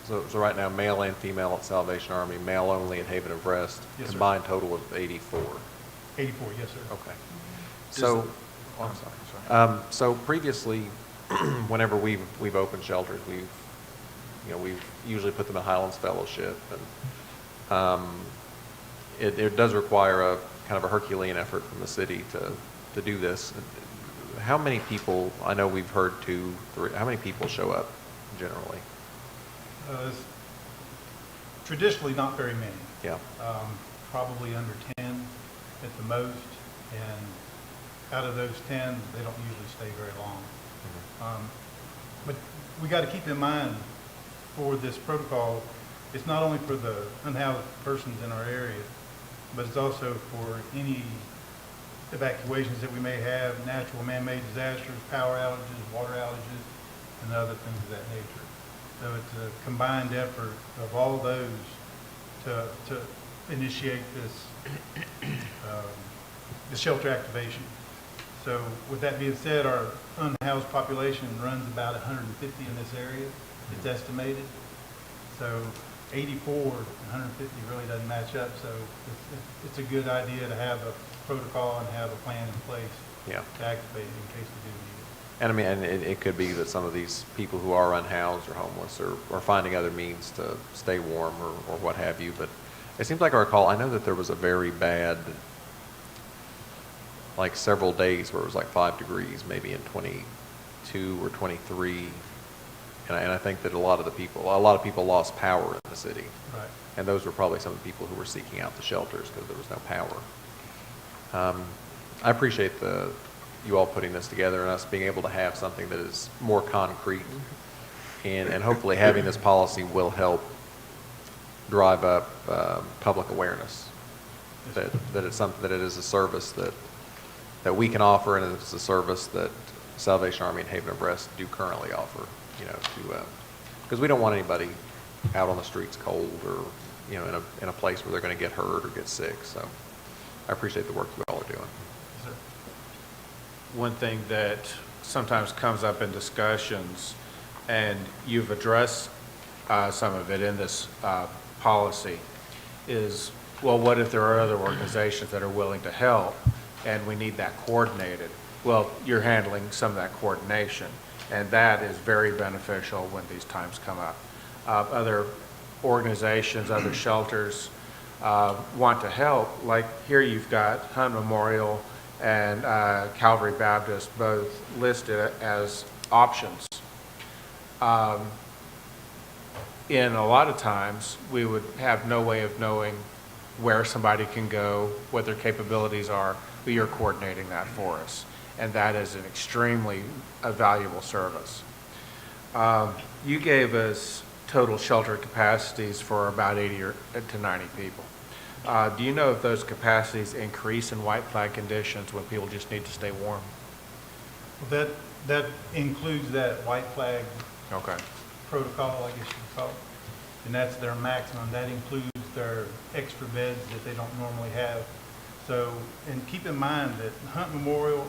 So right now, male and female at Salvation Army, male only at Haven of Rest, Yes, sir. combined total of 84. 84, yes, sir. Okay. So, oh, I'm sorry. So previously, whenever we've opened shelters, we've usually put them in Highlands Fellowship, and it does require a kind of a Herculean effort from the city to do this. How many people? I know we've heard 2, 3. How many people show up generally? It's traditionally not very many. Yeah. Probably under 10 at the most, and out of those 10, they don't usually stay very long. But we got to keep in mind for this protocol, it's not only for the unhoused persons in our area, but it's also for any evacuations that we may have, natural man-made disasters, power outages, water outages, and other things of that nature. So it's a combined effort of all those to initiate the shelter activation. So with that being said, our unhoused population runs about 150 in this area, it's estimated. So 84 and 150 really doesn't match up, so it's a good idea to have a protocol and have a plan in place Yeah. to activate it in case we do need it. And I mean, and it could be that some of these people who are unhoused or homeless are finding other means to stay warm or what have you. But it seems like I recall, I know that there was a very bad, like several days where it was like 5 degrees, maybe in 22 or 23. And I think that a lot of people lost power in the city. Right. And those were probably some of the people who were seeking out the shelters because there was no power. I appreciate you all putting this together and us being able to have something that is more concrete. And hopefully having this policy will help drive up public awareness that it's something, that it is a service that we can offer, and it's a service that Salvation Army and Haven of Rest do currently offer, because we don't want anybody out on the streets cold or, in a place where they're going to get hurt or get sick. So I appreciate the work you all are doing. Yes, sir. One thing that sometimes comes up in discussions, and you've addressed some of it in this policy, is, well, what if there are other organizations that are willing to help and we need that coordinated? Well, you're handling some of that coordination, and that is very beneficial when these times come up. Other organizations, other shelters want to help. Like here you've got Hunt Memorial and Calvary Baptist both listed as options. In a lot of times, we would have no way of knowing where somebody can go, what their capabilities are, but you're coordinating that for us. And that is an extremely valuable service. You gave us total shelter capacities for about 80 to 90 people. Do you know if those capacities increase in white flag conditions when people just need to stay warm? Well, that includes that white flag Okay. protocol, I guess you could call it. And that's their maximum. That includes their extra beds that they don't normally have. So, and keep in mind that Hunt Memorial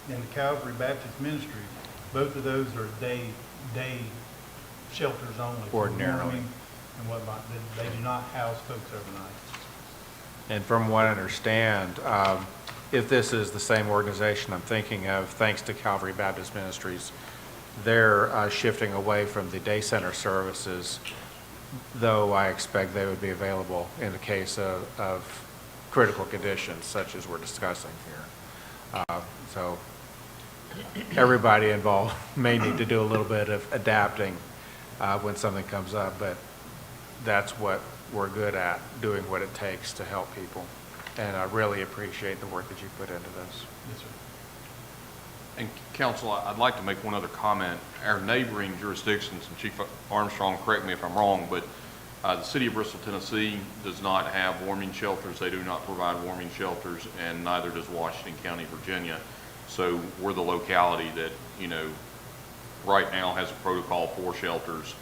and the Calvary Baptist Ministry, both of those are day shelters only. for Ordinarily. warming and whatnot. They do not house folks overnight. And from what I understand, if this is the same organization I'm thinking of, thanks to Calvary Baptist Ministries, they're shifting away from the day center services, though I expect they would be available in the case of critical conditions such as we're discussing here. So everybody involved may need to do a little bit of adapting when something comes up, but that's what we're good at, doing what it takes to help people. And I really appreciate the work that you put into this. Yes, sir. And council, I'd like to make one other comment. Our neighboring jurisdictions, and Chief Armstrong, correct me if I'm wrong, but the city of Bristol, Tennessee does not have warming shelters. They do not provide warming shelters, and neither does Washington County, Virginia. So we're the locality that, right now has a protocol for shelters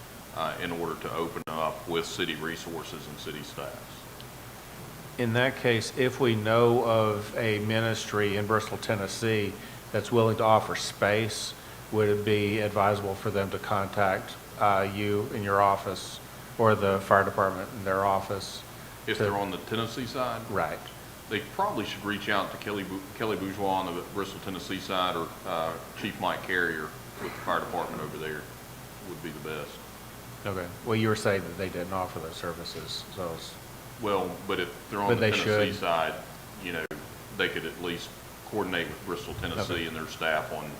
in order to open up with city resources and city staffs. In that case, if we know of a ministry in Bristol, Tennessee that's willing to offer space, would it be advisable for them to contact you in your office or the fire department in their office? If they're on the Tennessee side? Right. They probably should reach out to Kelly Bourgeois on the Bristol, Tennessee side, or Chief Mike Carrier with the fire department over there would be the best. Okay. Well, you were saying that they didn't offer those services, so Well, but if they're on But the they Tennessee should. side, they could at least coordinate with Bristol, Tennessee Okay. and their staff on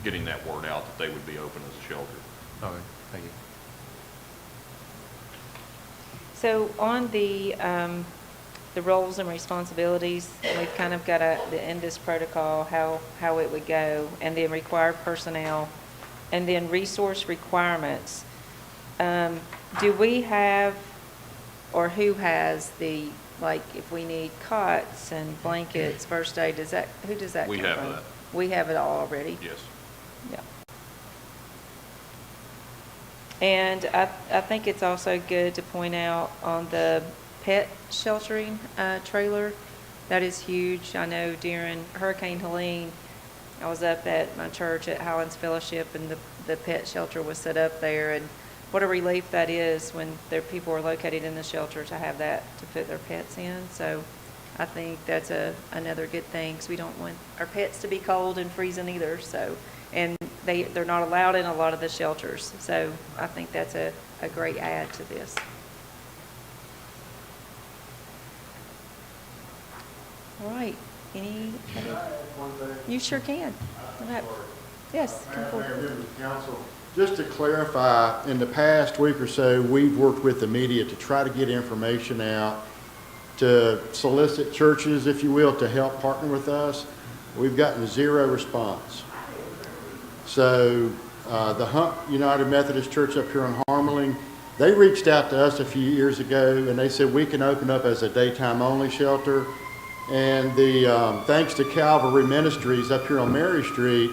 getting that word out that they would be open as a shelter. okay, thank you. So on the roles and responsibilities, we've kind of got in this protocol, how it would go, and then required personnel, and then resource requirements. Do we have, or who has the, like, if we need cots and blankets, first aid, who does that come from? We have that. We have it all already? Yes. Yeah. And I think it's also good to point out on the pet sheltering trailer, that is huge. I know during Hurricane Helene, I was up at my church at Highlands Fellowship, and the pet shelter was set up there, and what a relief that is when people are located in the shelter to have that to put their pets in. So I think that's another good thing, because we don't want our pets to be cold and freezing either. So, and they're not allowed in a lot of the shelters. So I think that's a great add to this. All right. You sure can. Yes. come forward. Mayor, members of council, just to clarify, in the past week or so, we've worked with the media to try to get information out, to solicit churches, if you will, to help partner with us. We've gotten zero response. So the Hunt United Methodist Church up here on Harmeling, they reached out to us a few years ago, and they said we can open up as a daytime only shelter. And thanks to Calvary Ministries up here on Mary Street,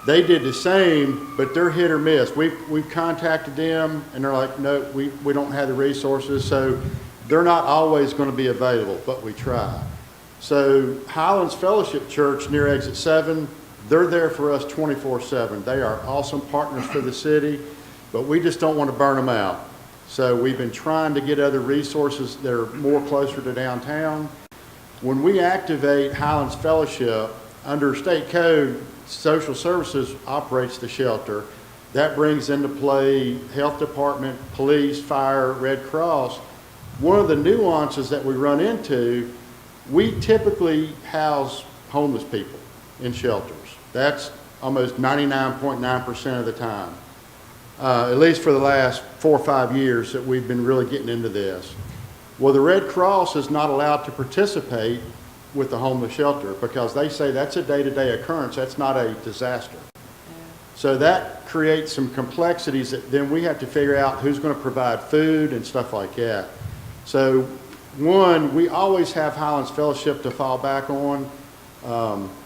they did the same, but they're hit or miss. We've contacted them, and they're like, no, we don't have the resources, so they're not always going to be available, but we try. So Highlands Fellowship Church near Exit 7, they're there for us 24/7. They are awesome partners for the city, but we just don't want to burn them out. So we've been trying to get other resources that are more closer to downtown. When we activate Highlands Fellowship, under state code, social services operates the shelter. That brings into play health department, police, fire, Red Cross. One of the nuances that we run into, we typically house homeless people in shelters. That's almost 99.9% of the time, at least for the last 4 or 5 years that we've been really getting into this. Well, the Red Cross is not allowed to participate with the homeless shelter because they say that's a day-to-day occurrence. That's not a disaster. So that creates some complexities that then we have to figure out who's going to provide food and stuff like that. So one, we always have Highlands Fellowship to fall back on.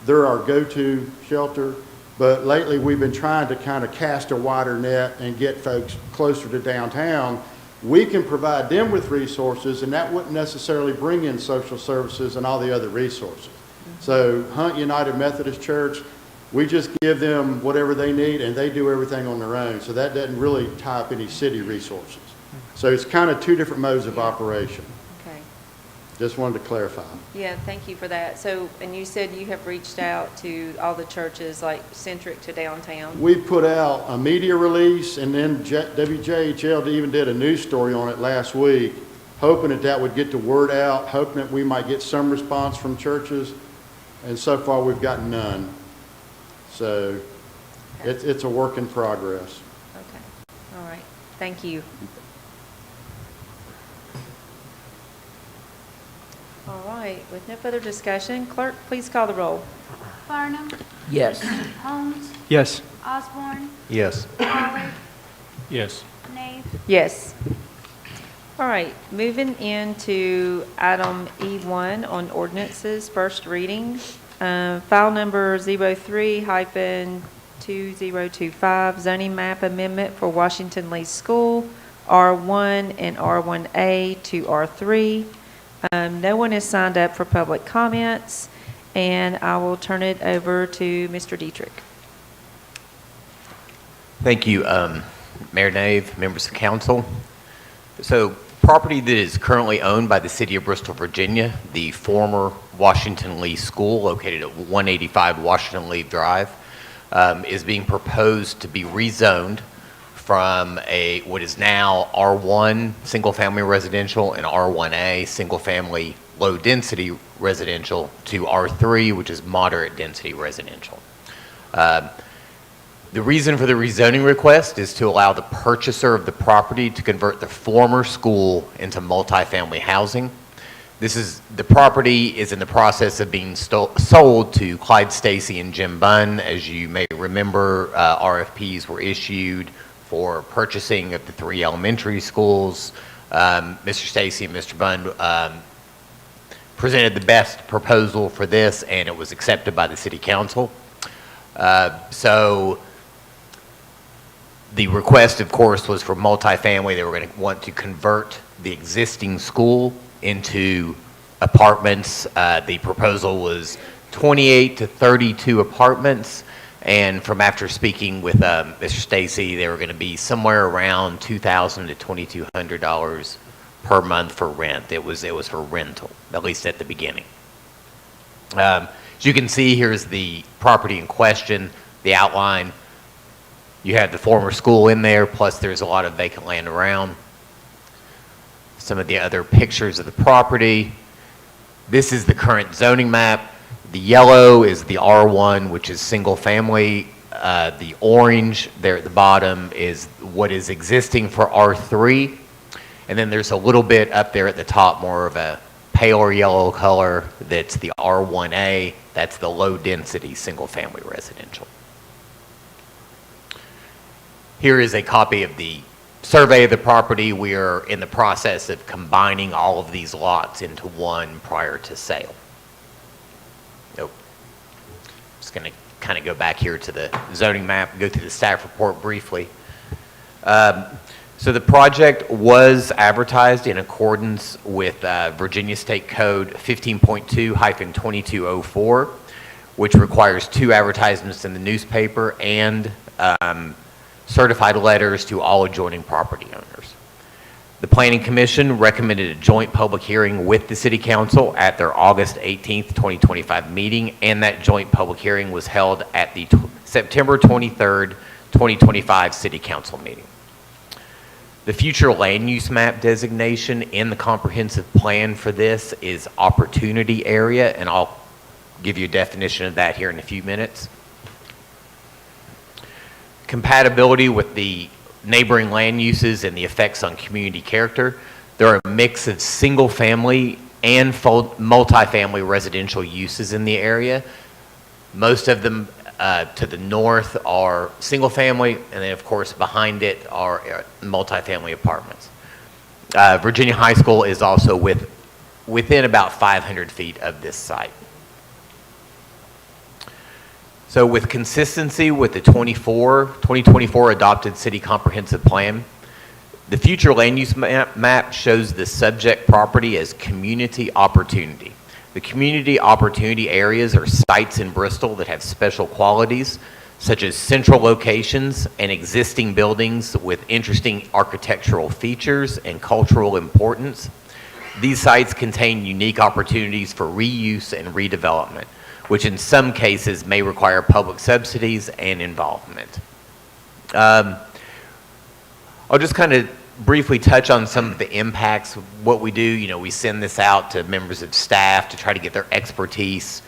They're our go-to shelter, but lately we've been trying to kind of cast a wider net and get folks closer to downtown. We can provide them with resources, and that wouldn't necessarily bring in social services and all the other resources. So Hunt United Methodist Church, we just give them whatever they need, and they do everything on their own. So that doesn't really tie up any city resources. So it's kind of two different modes of operation. Okay. Just wanted to clarify. Yeah, thank you for that. So, and you said you have reached out to all the churches like centric to downtown? We put out a media release, and then WJHL even did a news story on it last week, hoping that that would get the word out, hoping that we might get some response from churches, and so far we've gotten none. So it's a work in progress. Okay, all right, thank you. All right, with no further discussion, clerk, please call the roll. Farnum, Yes. Holmes, Yes. Osborne, Yes. Pollard, Yes. Nave. Yes. All right, moving into item E1 on ordinances, first reading. File number 03-2025, zoning map amendment for Washington Lee School, R1 and R1A to R3. No one has signed up for public comments, and I will turn it over to Mr. Dietrich. Thank you, Mayor Nave, members of council. So property that is currently owned by the city of Bristol, Virginia, the former Washington Lee School located at 185 Washington Lee Drive, is being proposed to be rezoned from what is now R1 single-family residential and R1A single-family low-density residential to R3, which is moderate-density residential. The reason for the rezoning request is to allow the purchaser of the property to convert the former school into multifamily housing. The property is in the process of being sold to Clyde Stacy and Jim Bunn. As you may remember, RFPs were issued for purchasing of the 3 elementary schools. Mr. Stacy and Mr. Bunn presented the best proposal for this, and it was accepted by the city council. So the request, of course, was for multifamily. They were going to want to convert the existing school into apartments. The proposal was 28 to 32 apartments. And from after speaking with Mr. Stacy, they were going to be somewhere around $2,000 to $2,200 per month for rent. It was for rental, at least at the beginning. As you can see, here's the property in question, the outline. You have the former school in there, plus there's a lot of vacant land around. Some of the other pictures of the property. This is the current zoning map. The yellow is the R1, which is single family. The orange there at the bottom is what is existing for R3. And then there's a little bit up there at the top, more of a paler yellow color, that's the R1A. That's the low density single family residential. Here is a copy of the survey of the property. We are in the process of combining all of these lots into one prior to sale. Just going to kind of go back here to the zoning map, go through the staff report briefly. So the project was advertised in accordance with Virginia State Code 15.2-2204, which requires 2 advertisements in the newspaper and certified letters to all adjoining property owners. The Planning Commission recommended a joint public hearing with the City Council at their August 18th, 2025 meeting, and that joint public hearing was held at the September 23rd, 2025 City Council meeting. The future land use map designation in the comprehensive plan for this is opportunity area, and I'll give you a definition of that here in a few minutes. Compatibility with the neighboring land uses and the effects on community character. There are a mix of single family and multifamily residential uses in the area. Most of them to the north are single family, and then of course behind it are multifamily apartments. Virginia High School is also within about 500 feet of this site. So with consistency with the 2024 adopted city comprehensive plan, the future land use map shows the subject property as community opportunity. The community opportunity areas are sites in Bristol that have special qualities, such as central locations and existing buildings with interesting architectural features and cultural importance. These sites contain unique opportunities for reuse and redevelopment, which in some cases may require public subsidies and involvement. I'll just kind of briefly touch on some of the impacts. What we do, we send this out to members of staff to try to get their expertise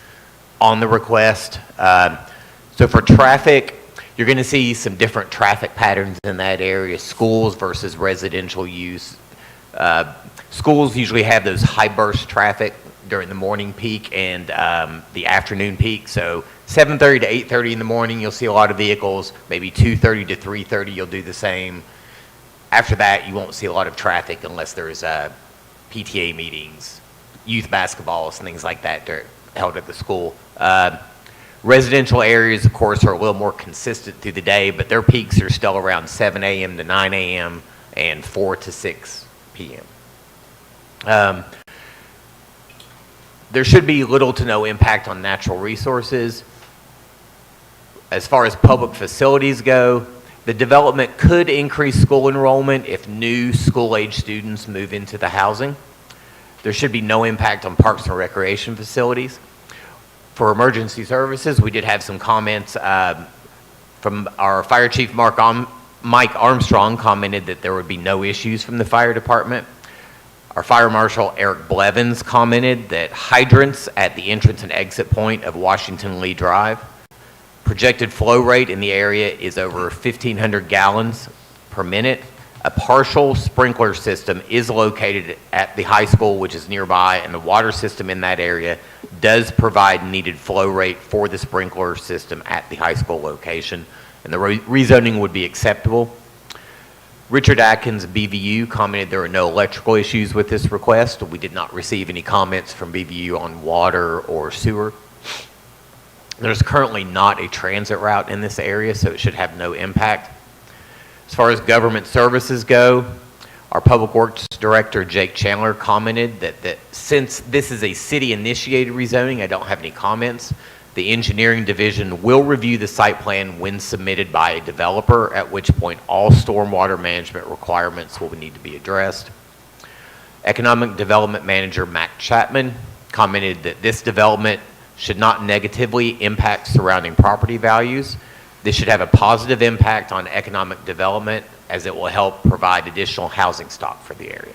on the request. So for traffic, you're going to see some different traffic patterns in that area, schools versus residential use. Schools usually have those high burst traffic during the morning peak and the afternoon peak. So 7:30 to 8:30 in the morning, you'll see a lot of vehicles. Maybe 2:30 to 3:30, you'll do the same. After that, you won't see a lot of traffic unless there's PTA meetings, youth basketballs, things like that that are held at the school. Residential areas, of course, are a little more consistent through the day, but their peaks are still around 7 a.m. to 9 a.m. and 4 to 6 p.m. There should be little to no impact on natural resources. As far as public facilities go, the development could increase school enrollment if new school-age students move into the housing. There should be no impact on parks and recreation facilities. For emergency services, we did have some comments from our fire chief, Mike Armstrong, commented that there would be no issues from the fire department. Our fire marshal, Eric Blevins, commented that hydrants at the entrance and exit point of Washington Lee Drive. Projected flow rate in the area is over 1,500 gallons per minute. A partial sprinkler system is located at the high school, which is nearby, and the water system in that area does provide needed flow rate for the sprinkler system at the high school location, and the rezoning would be acceptable. Richard Atkins, BVU, commented there are no electrical issues with this request. We did not receive any comments from BVU on water or sewer. There's currently not a transit route in this area, so it should have no impact. As far as government services go, our Public Works Director, Jake Chandler, commented that since this is a city-initiated rezoning, I don't have any comments. The engineering division will review the site plan when submitted by a developer, at which point all stormwater management requirements will need to be addressed. Economic Development Manager Matt Chapman commented that this development should not negatively impact surrounding property values. This should have a positive impact on economic development as it will help provide additional housing stock for the area.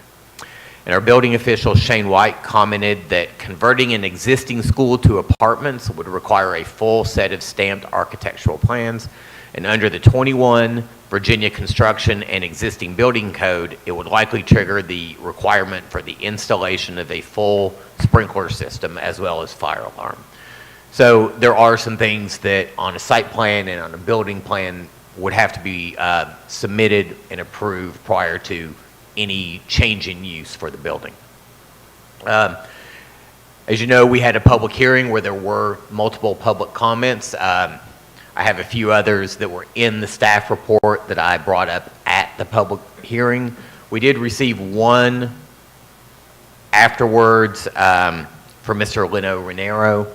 And our building official, Shane White, commented that converting an existing school to apartments would require a full set of stamped architectural plans. And under the 21 Virginia Construction and Existing Building Code, it would likely trigger the requirement for the installation of a full sprinkler system as well as fire alarm. So there are some things that on a site plan and on a building plan would have to be submitted and approved prior to any change in use for the building. As you know, we had a public hearing where there were multiple public comments. I have a few others that were in the staff report that I brought up at the public hearing. We did receive one afterwards from Mr. Lino Renero.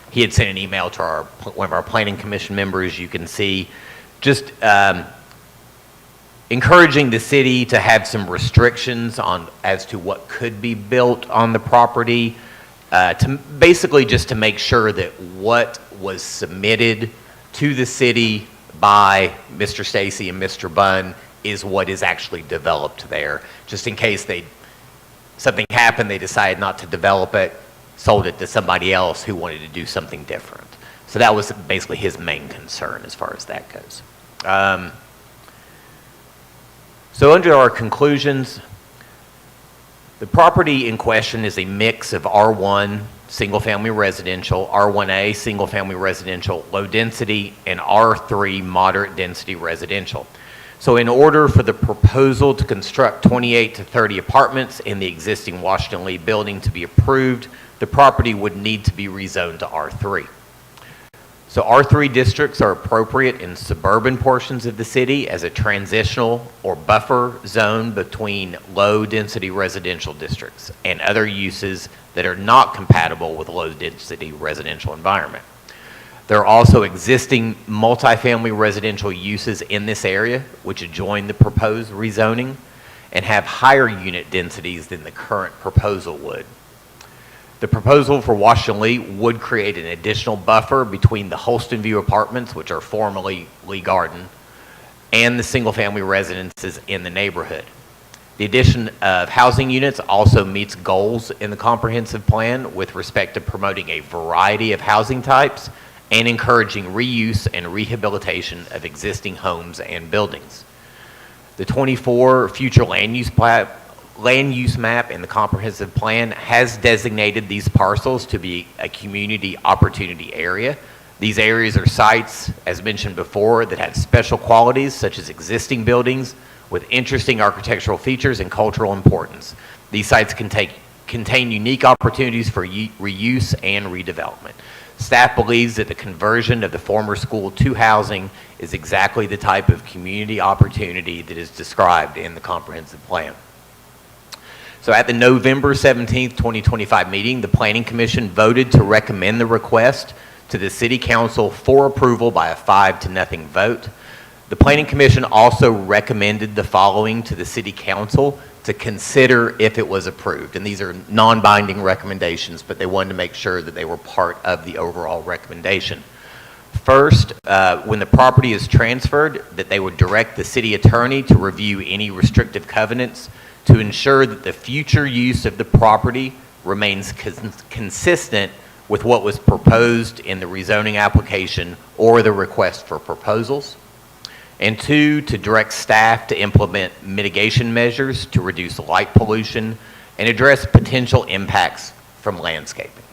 He had sent an email to one of our planning commission members. You can see just encouraging the city to have some restrictions as to what could be built on the property, to basically just to make sure that what was submitted to the city by Mr. Stacy and Mr. Bunn is what is actually developed there. Just in case something happened, they decided not to develop it, sold it to somebody else who wanted to do something different. So that was basically his main concern as far as that goes. So under our conclusions, the property in question is a mix of R1 single-family residential, R1A single-family residential, low density, and R3 moderate density residential. So in order for the proposal to construct 28 to 30 apartments in the existing Washington Lee building to be approved, the property would need to be rezoned to R3. So R3 districts are appropriate in suburban portions of the city as a transitional or buffer zone between low-density residential districts and other uses that are not compatible with low-density residential environment. There are also existing multifamily residential uses in this area which adjoin the proposed rezoning and have higher unit densities than the current proposal would. The proposal for Washington Lee would create an additional buffer between the Holston View apartments, which are formerly Lee Garden, and the single-family residences in the neighborhood. The addition of housing units also meets goals in the comprehensive plan with respect to promoting a variety of housing types and encouraging reuse and rehabilitation of existing homes and buildings. The 24 future land use map in the comprehensive plan has designated these parcels to be a community opportunity area. These areas are sites, as mentioned before, that have special qualities such as existing buildings with interesting architectural features and cultural importance. These sites contain unique opportunities for reuse and redevelopment. Staff believes that the conversion of the former school to housing is exactly the type of community opportunity that is described in the comprehensive plan. So at the November 17th, 2025 meeting, the Planning Commission voted to recommend the request to the City Council for approval by a 5-0 vote. The Planning Commission also recommended the following to the City Council to consider if it was approved. And these are non-binding recommendations, but they wanted to make sure that they were part of the overall recommendation. First, when the property is transferred, that they would direct the city attorney to review any restrictive covenants to ensure that the future use of the property remains consistent with what was proposed in the rezoning application or the request for proposals. And 2, to direct staff to implement mitigation measures to reduce light pollution and address potential impacts from landscaping.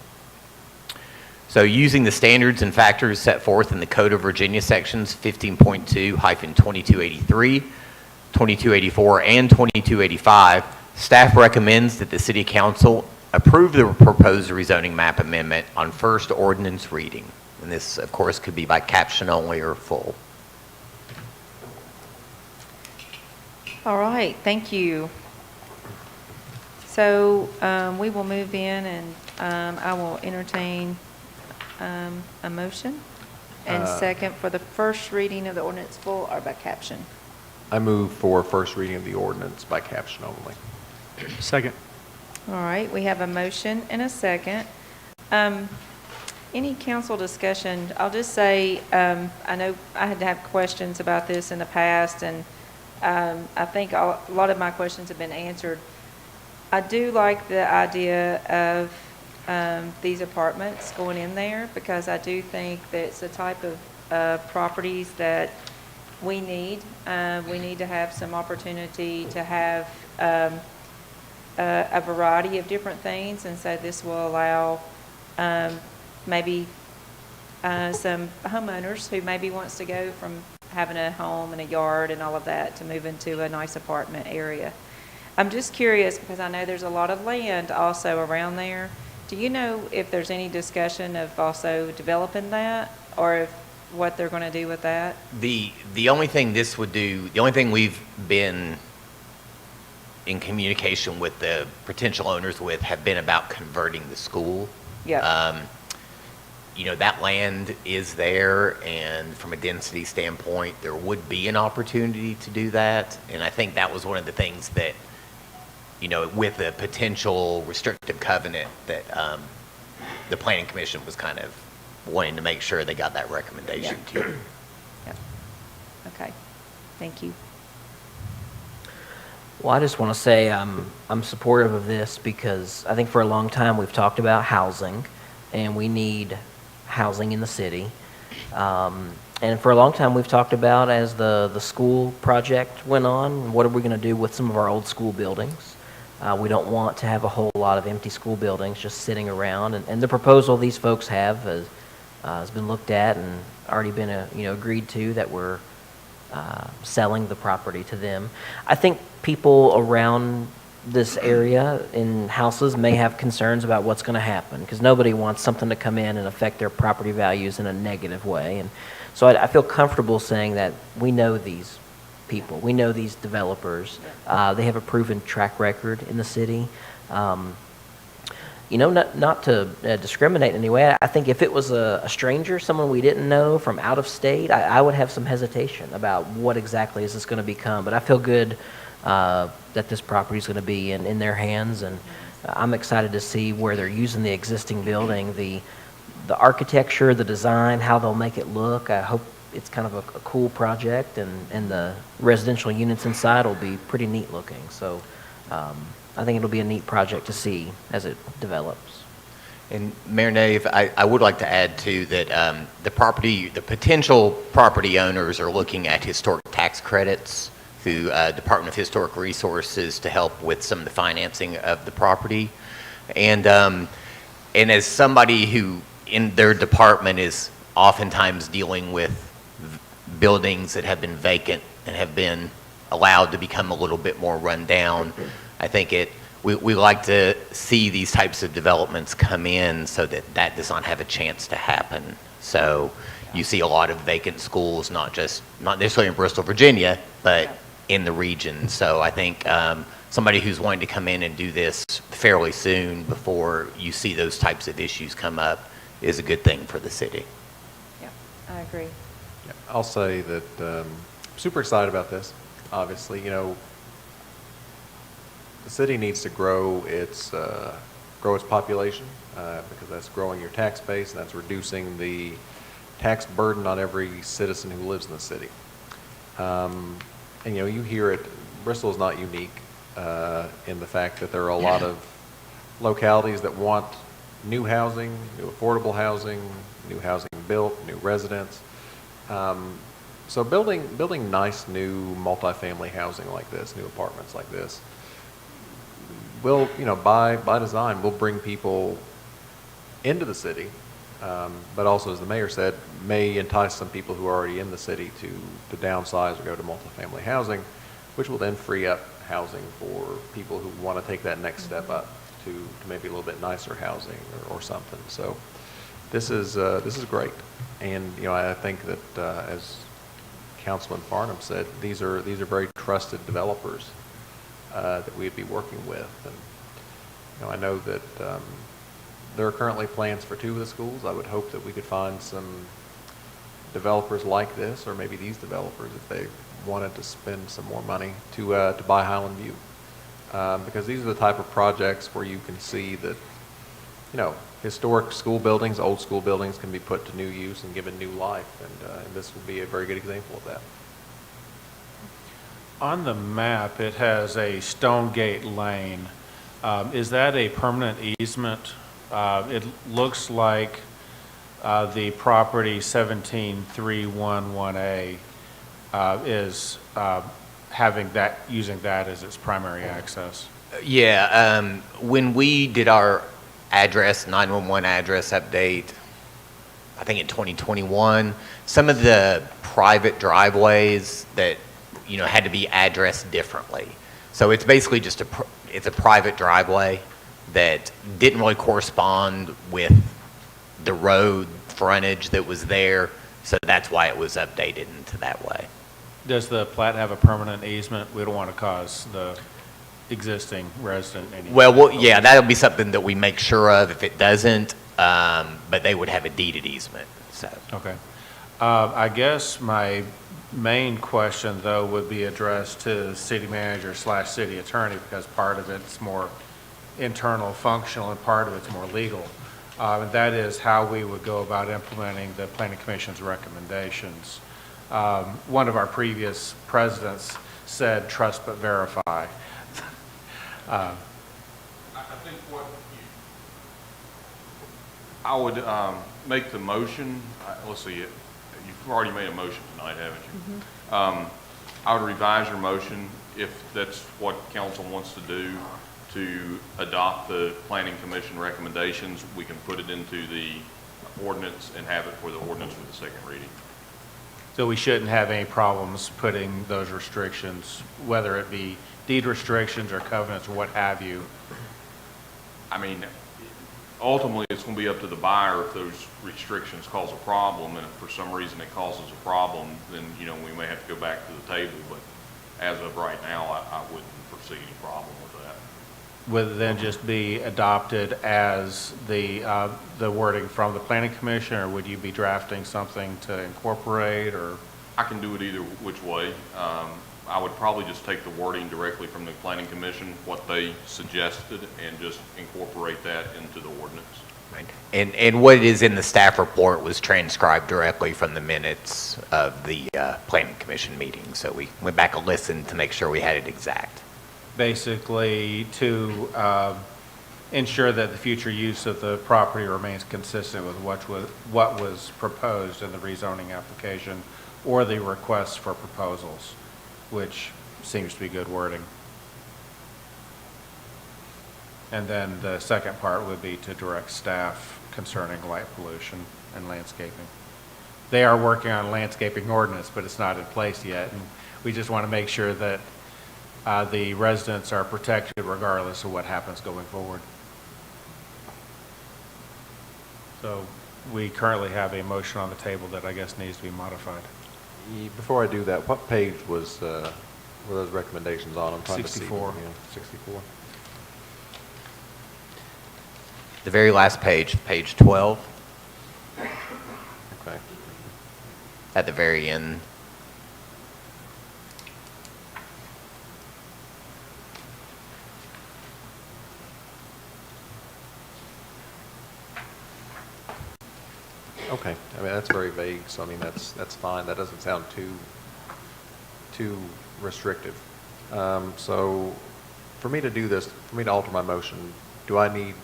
So using the standards and factors set forth in the Code of Virginia sections 15.2-2283, 2284, and 2285, staff recommends that the City Council approve the proposed rezoning map amendment on first ordinance reading. And this, of course, could be by caption only or full. All right, thank you. So we will move in and I will entertain a motion and second for the first reading of the ordinance full or by caption. I move for first reading of the ordinance by caption only. Second. All right, we have a motion and a second. Any council discussion? I'll just say, I know I had to have questions about this in the past, and I think a lot of my questions have been answered. I do like the idea of these apartments going in there because I do think that it's the type of properties that we need. We need to have some opportunity to have a variety of different things, and so this will allow maybe some homeowners who maybe wants to go from having a home and a yard and all of that to move into a nice apartment area. I'm just curious because I know there's a lot of land also around there. Do you know if there's any discussion of also developing that, or if what they're going to do with that? The only thing this would do, the only thing we've been in communication with the potential owners with have been about converting the school. Yeah. You know, that land is there, and from a density standpoint, there would be an opportunity to do that. And I think that was one of the things that, you know, with the potential restrictive covenant that the Planning Commission was kind of wanting to make sure they got that recommendation too. Yeah. Okay. Thank you. Well, I just want to say I'm supportive of this because I think for a long time we've talked about housing, and we need housing in the city. And for a long time we've talked about, as the school project went on, what are we going to do with some of our old school buildings? We don't want to have a whole lot of empty school buildings just sitting around. And the proposal these folks have has been looked at and already been agreed to, that we're selling the property to them. I think people around this area in houses may have concerns about what's going to happen, because nobody wants something to come in and affect their property values in a negative way. And so I feel comfortable saying that we know these people, we know these developers. They have a proven track record in the city. Not to discriminate in any way, I think if it was a stranger, someone we didn't know from out of state, I would have some hesitation about what exactly is this going to become. But I feel good that this property is going to be in their hands, and I'm excited to see where they're using the existing building, the architecture, the design, how they'll make it look. I hope it's kind of a cool project, and the residential units inside will be pretty neat looking. So I think it'll be a neat project to see as it develops. And Mayor Nave, I would like to add too that the potential property owners are looking at historic tax credits through Department of Historic Resources to help with some of the financing of the property. And as somebody who in their department is oftentimes dealing with buildings that have been vacant and have been allowed to become a little bit more run down. I think we like to see these types of developments come in so that that does not have a chance to happen. So you see a lot of vacant schools, not necessarily in Bristol, Virginia, but in the region. So I think somebody who's wanting to come in and do this fairly soon before you see those types of issues come up is a good thing for the city. Yeah, I agree. Yeah, I'll say that I'm super excited about this. Obviously, you know, the city needs to grow its population because that's growing your tax base and that's reducing the tax burden on every citizen who lives in the city. And you know, you hear it. Bristol is not unique in the fact that there are a lot of localities that want new housing, new affordable housing, new housing built, new residents. So building nice new multifamily housing like this, new apartments like this, will, you know, by design, will bring people into the city, but also, as the mayor said, may entice some people who are already in the city to downsize or go to multifamily housing, which will then free up housing for people who want to take that next step up to maybe a little bit nicer housing or something. So this is great, and you know, I think that as Councilman Farnham said, these are very trusted developers that we'd be working with, and you know, I know that there are currently plans for 2 of the schools. I would hope that we could find some developers like this, or maybe these developers, if they wanted to spend some more money to buy Highland View, because these are the type of projects where you can see that, you know, historic school buildings, old school buildings can be put to new use and given new life, and this would be a very good example of that. On the map, it has a Stonegate Lane. Is that a permanent easement? It looks like the property 17311A is using that as its primary access. Yeah, when we did our 911 address update, I think in 2021, some of the private driveways that, you know, had to be addressed differently. So it's basically just it's a private driveway that didn't really correspond with the road frontage that was there. So that's why it was updated into that way. Does the plat have a permanent easement? We don't want to cause the existing resident any. Well, yeah, that'll be something that we make sure of if it doesn't, but they would have a deeded easement, so. Okay. I guess my main question, though, would be addressed to the city manager / city attorney, because part of it's more internal functional and part of it's more legal. And that is how we would go about implementing the Planning Commission's recommendations. One of our previous presidents said, "Trust but verify." I think I would make the motion. Let's see, you've already made a motion tonight, haven't you? Mm-hmm. I would revise your motion if that's what council wants to do, to adopt the Planning Commission recommendations. We can put it into the ordinance and have it for the ordinance for the second reading. So we shouldn't have any problems putting those restrictions, whether it be deed restrictions or covenants or what have you. I mean, ultimately, it's going to be up to the buyer if those restrictions cause a problem, and if for some reason it causes a problem, then, you know, we may have to go back to the table, but as of right now, I wouldn't foresee any problem with that. Would it then just be adopted as the wording from the Planning Commission, or would you be drafting something to incorporate, or? I can do it either which way. I would probably just take the wording directly from the Planning Commission, what they suggested, and just incorporate that into the ordinance. Right. And what is in the staff report was transcribed directly from the minutes of the Planning Commission meeting. So we went back and listened to make sure we had it exact. Basically to ensure that the future use of the property remains consistent with what was proposed in the rezoning application or the request for proposals, which seems to be good wording. And then the second part would be to direct staff concerning light pollution and landscaping. they are working on a landscaping ordinance, but it's not in place yet. And we just want to make sure that the residents are protected regardless of what happens going forward. So we currently have a motion on the table that I guess needs to be modified. Before I do that, what page was, were those recommendations on? I'm trying to see. 64. Yeah, 64. The very last page, page 12, Okay. at the very end. Okay, I mean, that's very vague, so I mean, that's fine. That doesn't sound too restrictive. So for me to do this, for me to alter my motion, do I need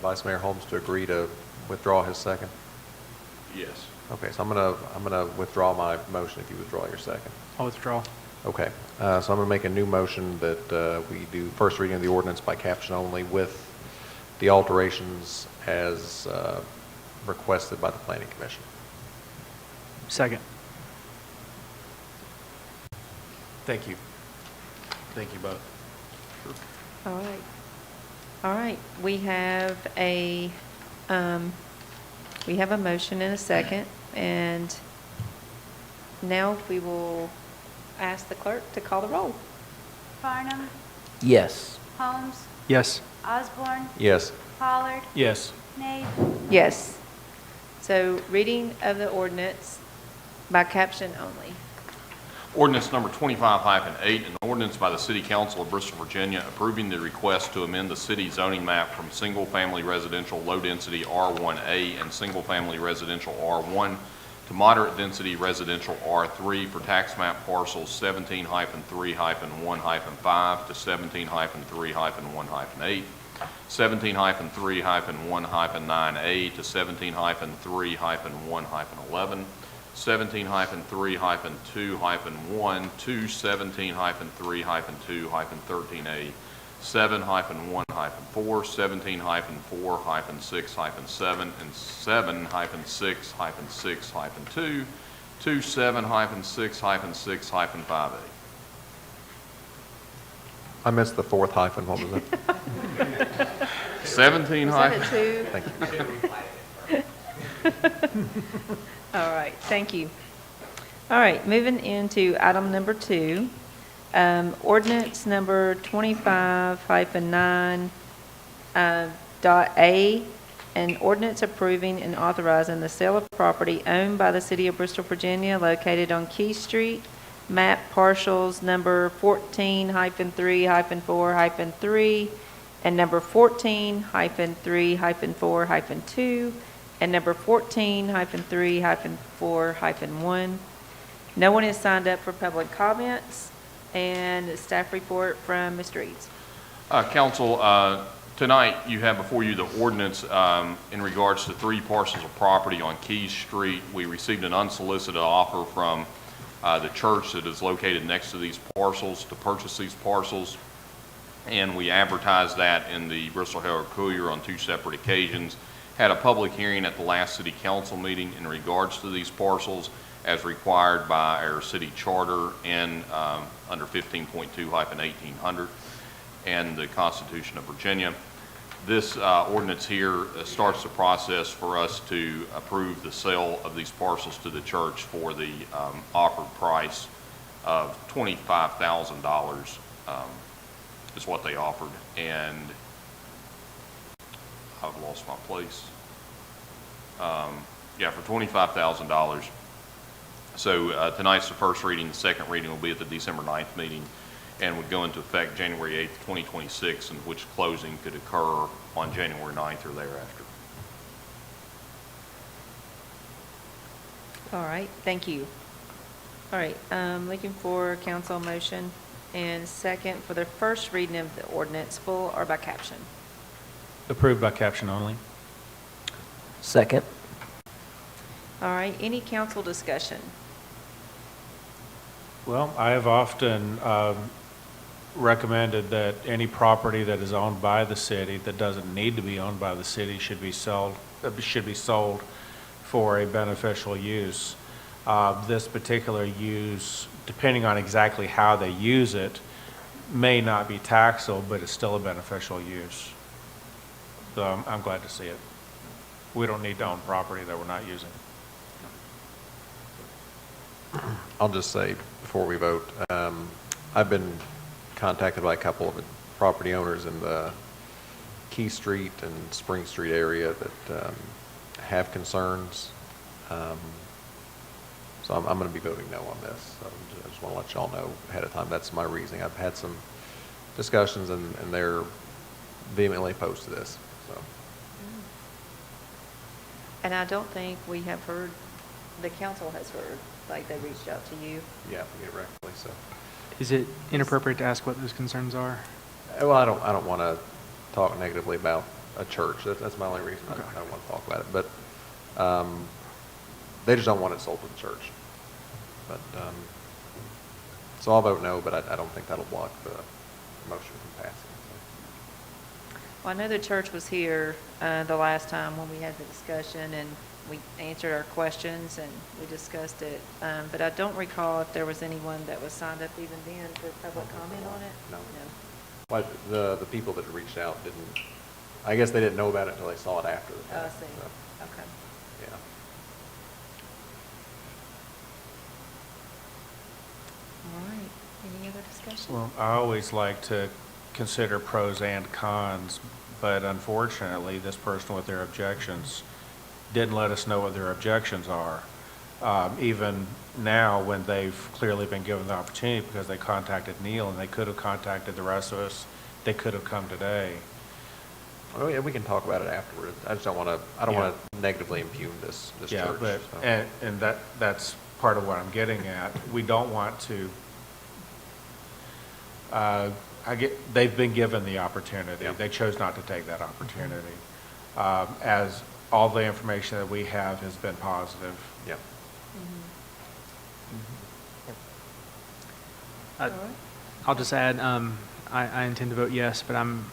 Vice Mayor Holmes to agree to withdraw his second? Yes. Okay, so I'm gonna withdraw my motion if you withdraw your second. I'll withdraw. Okay, so I'm gonna make a new motion that we do first reading of the ordinance by caption only with the alterations as requested by the Planning Commission. Second. Thank you. Thank you both. All right. All right, we have a motion and a second, and now we will ask the clerk to call the roll. Farnum, Yes. Holmes, Yes. Osborne, Yes. Pollard, Yes. Nate. Yes. So reading of the ordinance by caption only. Ordinance number 25-8, an ordinance by the City Council of Bristol, Virginia, approving the request to amend the city zoning map from single-family residential low-density R1A and single-family residential R1 to moderate-density residential R3 for tax map parcels 17-3-1-5 to 17-3-1-8, 17-3-1-9A to 17-3-1-11, 17-3-2-1 to 17-3-2-13A, 7-1-4, 17-4-6-7, and 7-6-6-2 to 7-6-6-5A. I missed the fourth hyphen, what was it? 17 Was that hyphen. a two? Thank you. All right, thank you. All right, moving into item number 2, ordinance number 25-9, .A, an ordinance approving and authorizing the sale of property owned by the City of Bristol, Virginia, located on Key Street, map parcels number 14-3-4-3, and number 14-3-4-2, and number 14-3-4-1. No one is signed up for public comments, and a staff report from Mr. Eads. Council, tonight you have before you the ordinance in regards to 3 parcels of property on Keys Street. We received an unsolicited offer from the church that is located next to these parcels to purchase these parcels, and we advertised that in the Bristol Herald-Courier on 2 separate occasions. Had a public hearing at the last city council meeting in regards to these parcels as required by our city charter and under 15.2-1800 and the Constitution of Virginia. This ordinance here starts the process for us to approve the sale of these parcels to the church for the offered price of $25,000 is what they offered. And I've lost my place. Yeah, for $25,000. So tonight's the first reading. The second reading will be at the December 9th meeting and would go into effect January 8th, 2026, and which closing could occur on January 9th or thereafter. All right, thank you. All right, looking for council motion and second for the first reading of the ordinance, full or by caption. Approved by caption only. Second. All right, any council discussion? Well, I have often recommended that any property that is owned by the city that doesn't need to be owned by the city should be sold for a beneficial use. this particular use, depending on exactly how they use it, may not be taxable, but it's still a beneficial use. So I'm glad to see it. We don't need to own property that we're not using. I'll just say before we vote, I've been contacted by a couple of property owners in the Key Street and Spring Street area that have concerns. So I'm going to be voting no on this. So I just want to let y'all know ahead of time. That's my reasoning. I've had some discussions, and they're vehemently opposed to this. So. And I don't think we have heard, the council has heard, like they reached out to you. Yeah, directly. So. Is it inappropriate to ask what those concerns are? Well, I don't want to talk negatively about a church. That's my only reason. Okay. I don't want to talk about it. But they just don't want it sold to the church. But so I'll vote no, but I don't think that'll block the motion from passing. So. Well, I know the church was here the last time when we had the discussion, and we answered our questions and we discussed it. But I don't recall if there was anyone that was signed up even then for public comment on it. No. Well, the people that reached out didn't, I guess they didn't know about it until they saw it after the Oh, I fact. see. So, Okay. yeah. All right. Any other discussion? Well, I always like to consider pros and cons, but unfortunately, this person with their objections didn't let us know what their objections are. Even now, when they've clearly been given the opportunity, because they contacted Neil and they could have contacted the rest of us, they could have come today. Well, yeah, we can talk about it afterwards. I just don't want to, I don't want to negatively impugn this Yeah, church. but, so. and that's part of what I'm getting at. We don't want to, they've been given the opportunity. Yeah. They chose not to take that opportunity. As all the information that we have has been positive. Yeah. All right. I'll just add, I intend to vote yes, but I'm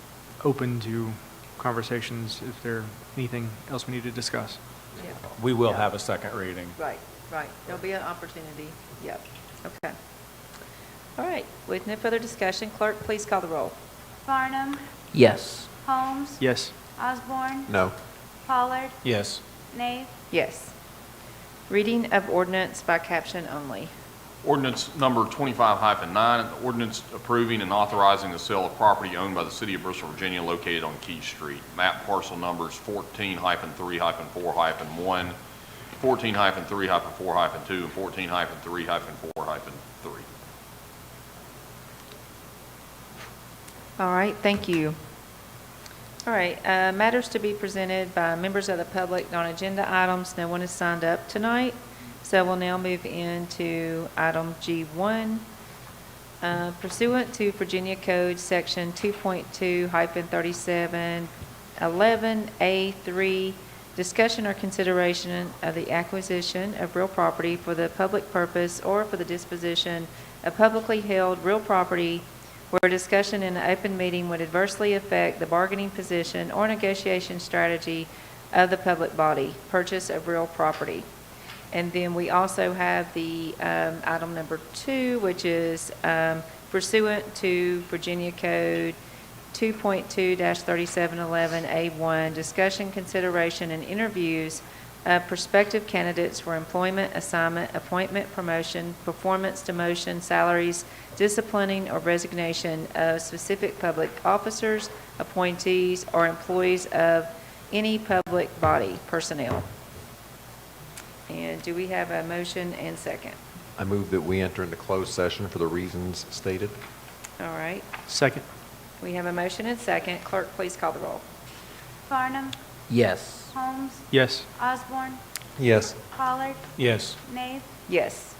open to conversations if there anything else we need to discuss. Yeah. We will Yeah. have a second reading. Right. There'll be an opportunity. Yep. Okay. All right. With no further discussion, clerk, please call the roll. Farnum, Yes. Holmes, Yes. Osborne, No. Pollard, Yes. Nave, Yes. Reading of ordinance by caption only. Ordinance number 25-9, an ordinance approving and authorizing the sale of property owned by the city of Bristol, Virginia, located on Key Street. Map parcel numbers 14-3-4-1, 14-3-4-2, and 14-3-4-3. All right, thank you. All right, matters to be presented by members of the public on agenda items. No one has signed up tonight, so we'll now move into item G1. Pursuant to Virginia Code Section 2.2-3711A3, discussion or consideration of the acquisition of real property for the public purpose or for the disposition of publicly held real property where discussion in an open meeting would adversely affect the bargaining position or negotiation strategy of the public body, purchase of real property. And then we also have the item number 2, which is pursuant to Virginia Code 2.2-3711A1, discussion, consideration, and interviews of prospective candidates for employment, assignment, appointment, promotion, performance, demotion, salaries, disciplining, or resignation of specific public officers, appointees, or employees of any public body personnel. And do we have a motion and second? I move that we enter into closed session for the reasons stated. All right. Second. We have a motion and second. Clerk, please call the roll. Farnum, Yes. Holmes, Yes. Osborne, Yes. Pollard, Yes. Nave, Yes.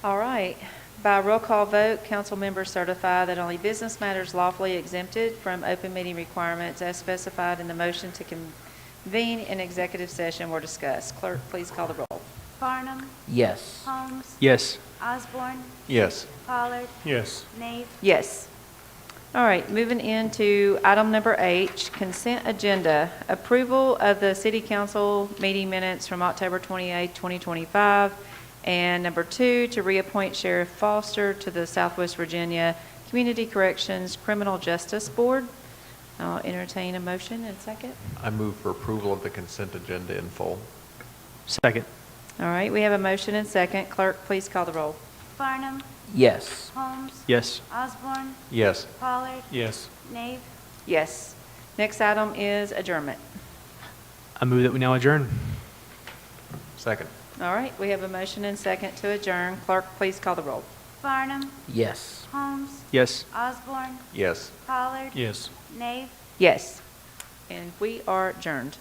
All right. By roll call vote, council members certify that only business matters lawfully exempted from open meeting requirements as specified in the motion to convene an executive session were discussed. Clerk, please call the roll. Farnum. Yes. Holmes. Yes. Osborne. Yes. Pollard. Yes. Nave. Yes. All right, moving into item number H, consent agenda. Approval of the city council meeting minutes from October 28, 2025. And number 2, to reappoint Sheriff Foster to the Southwest Virginia Community Corrections Criminal Justice Board. I'll entertain a motion and second. I move for approval of the consent agenda in full. Second. All right, we have a motion and second. Clerk, please call the roll. Farnum. Yes. Holmes. Yes. Osborne. Yes. Pollard. Yes. Nave. Yes. Next item is adjournment. I move that we now adjourn. Second. All right, we have a motion and second to adjourn. Clerk, please call the roll. Farnum. Yes. Holmes. Yes. Osborne. Yes. Pollard. Yes. Nave. Yes. And we are adjourned.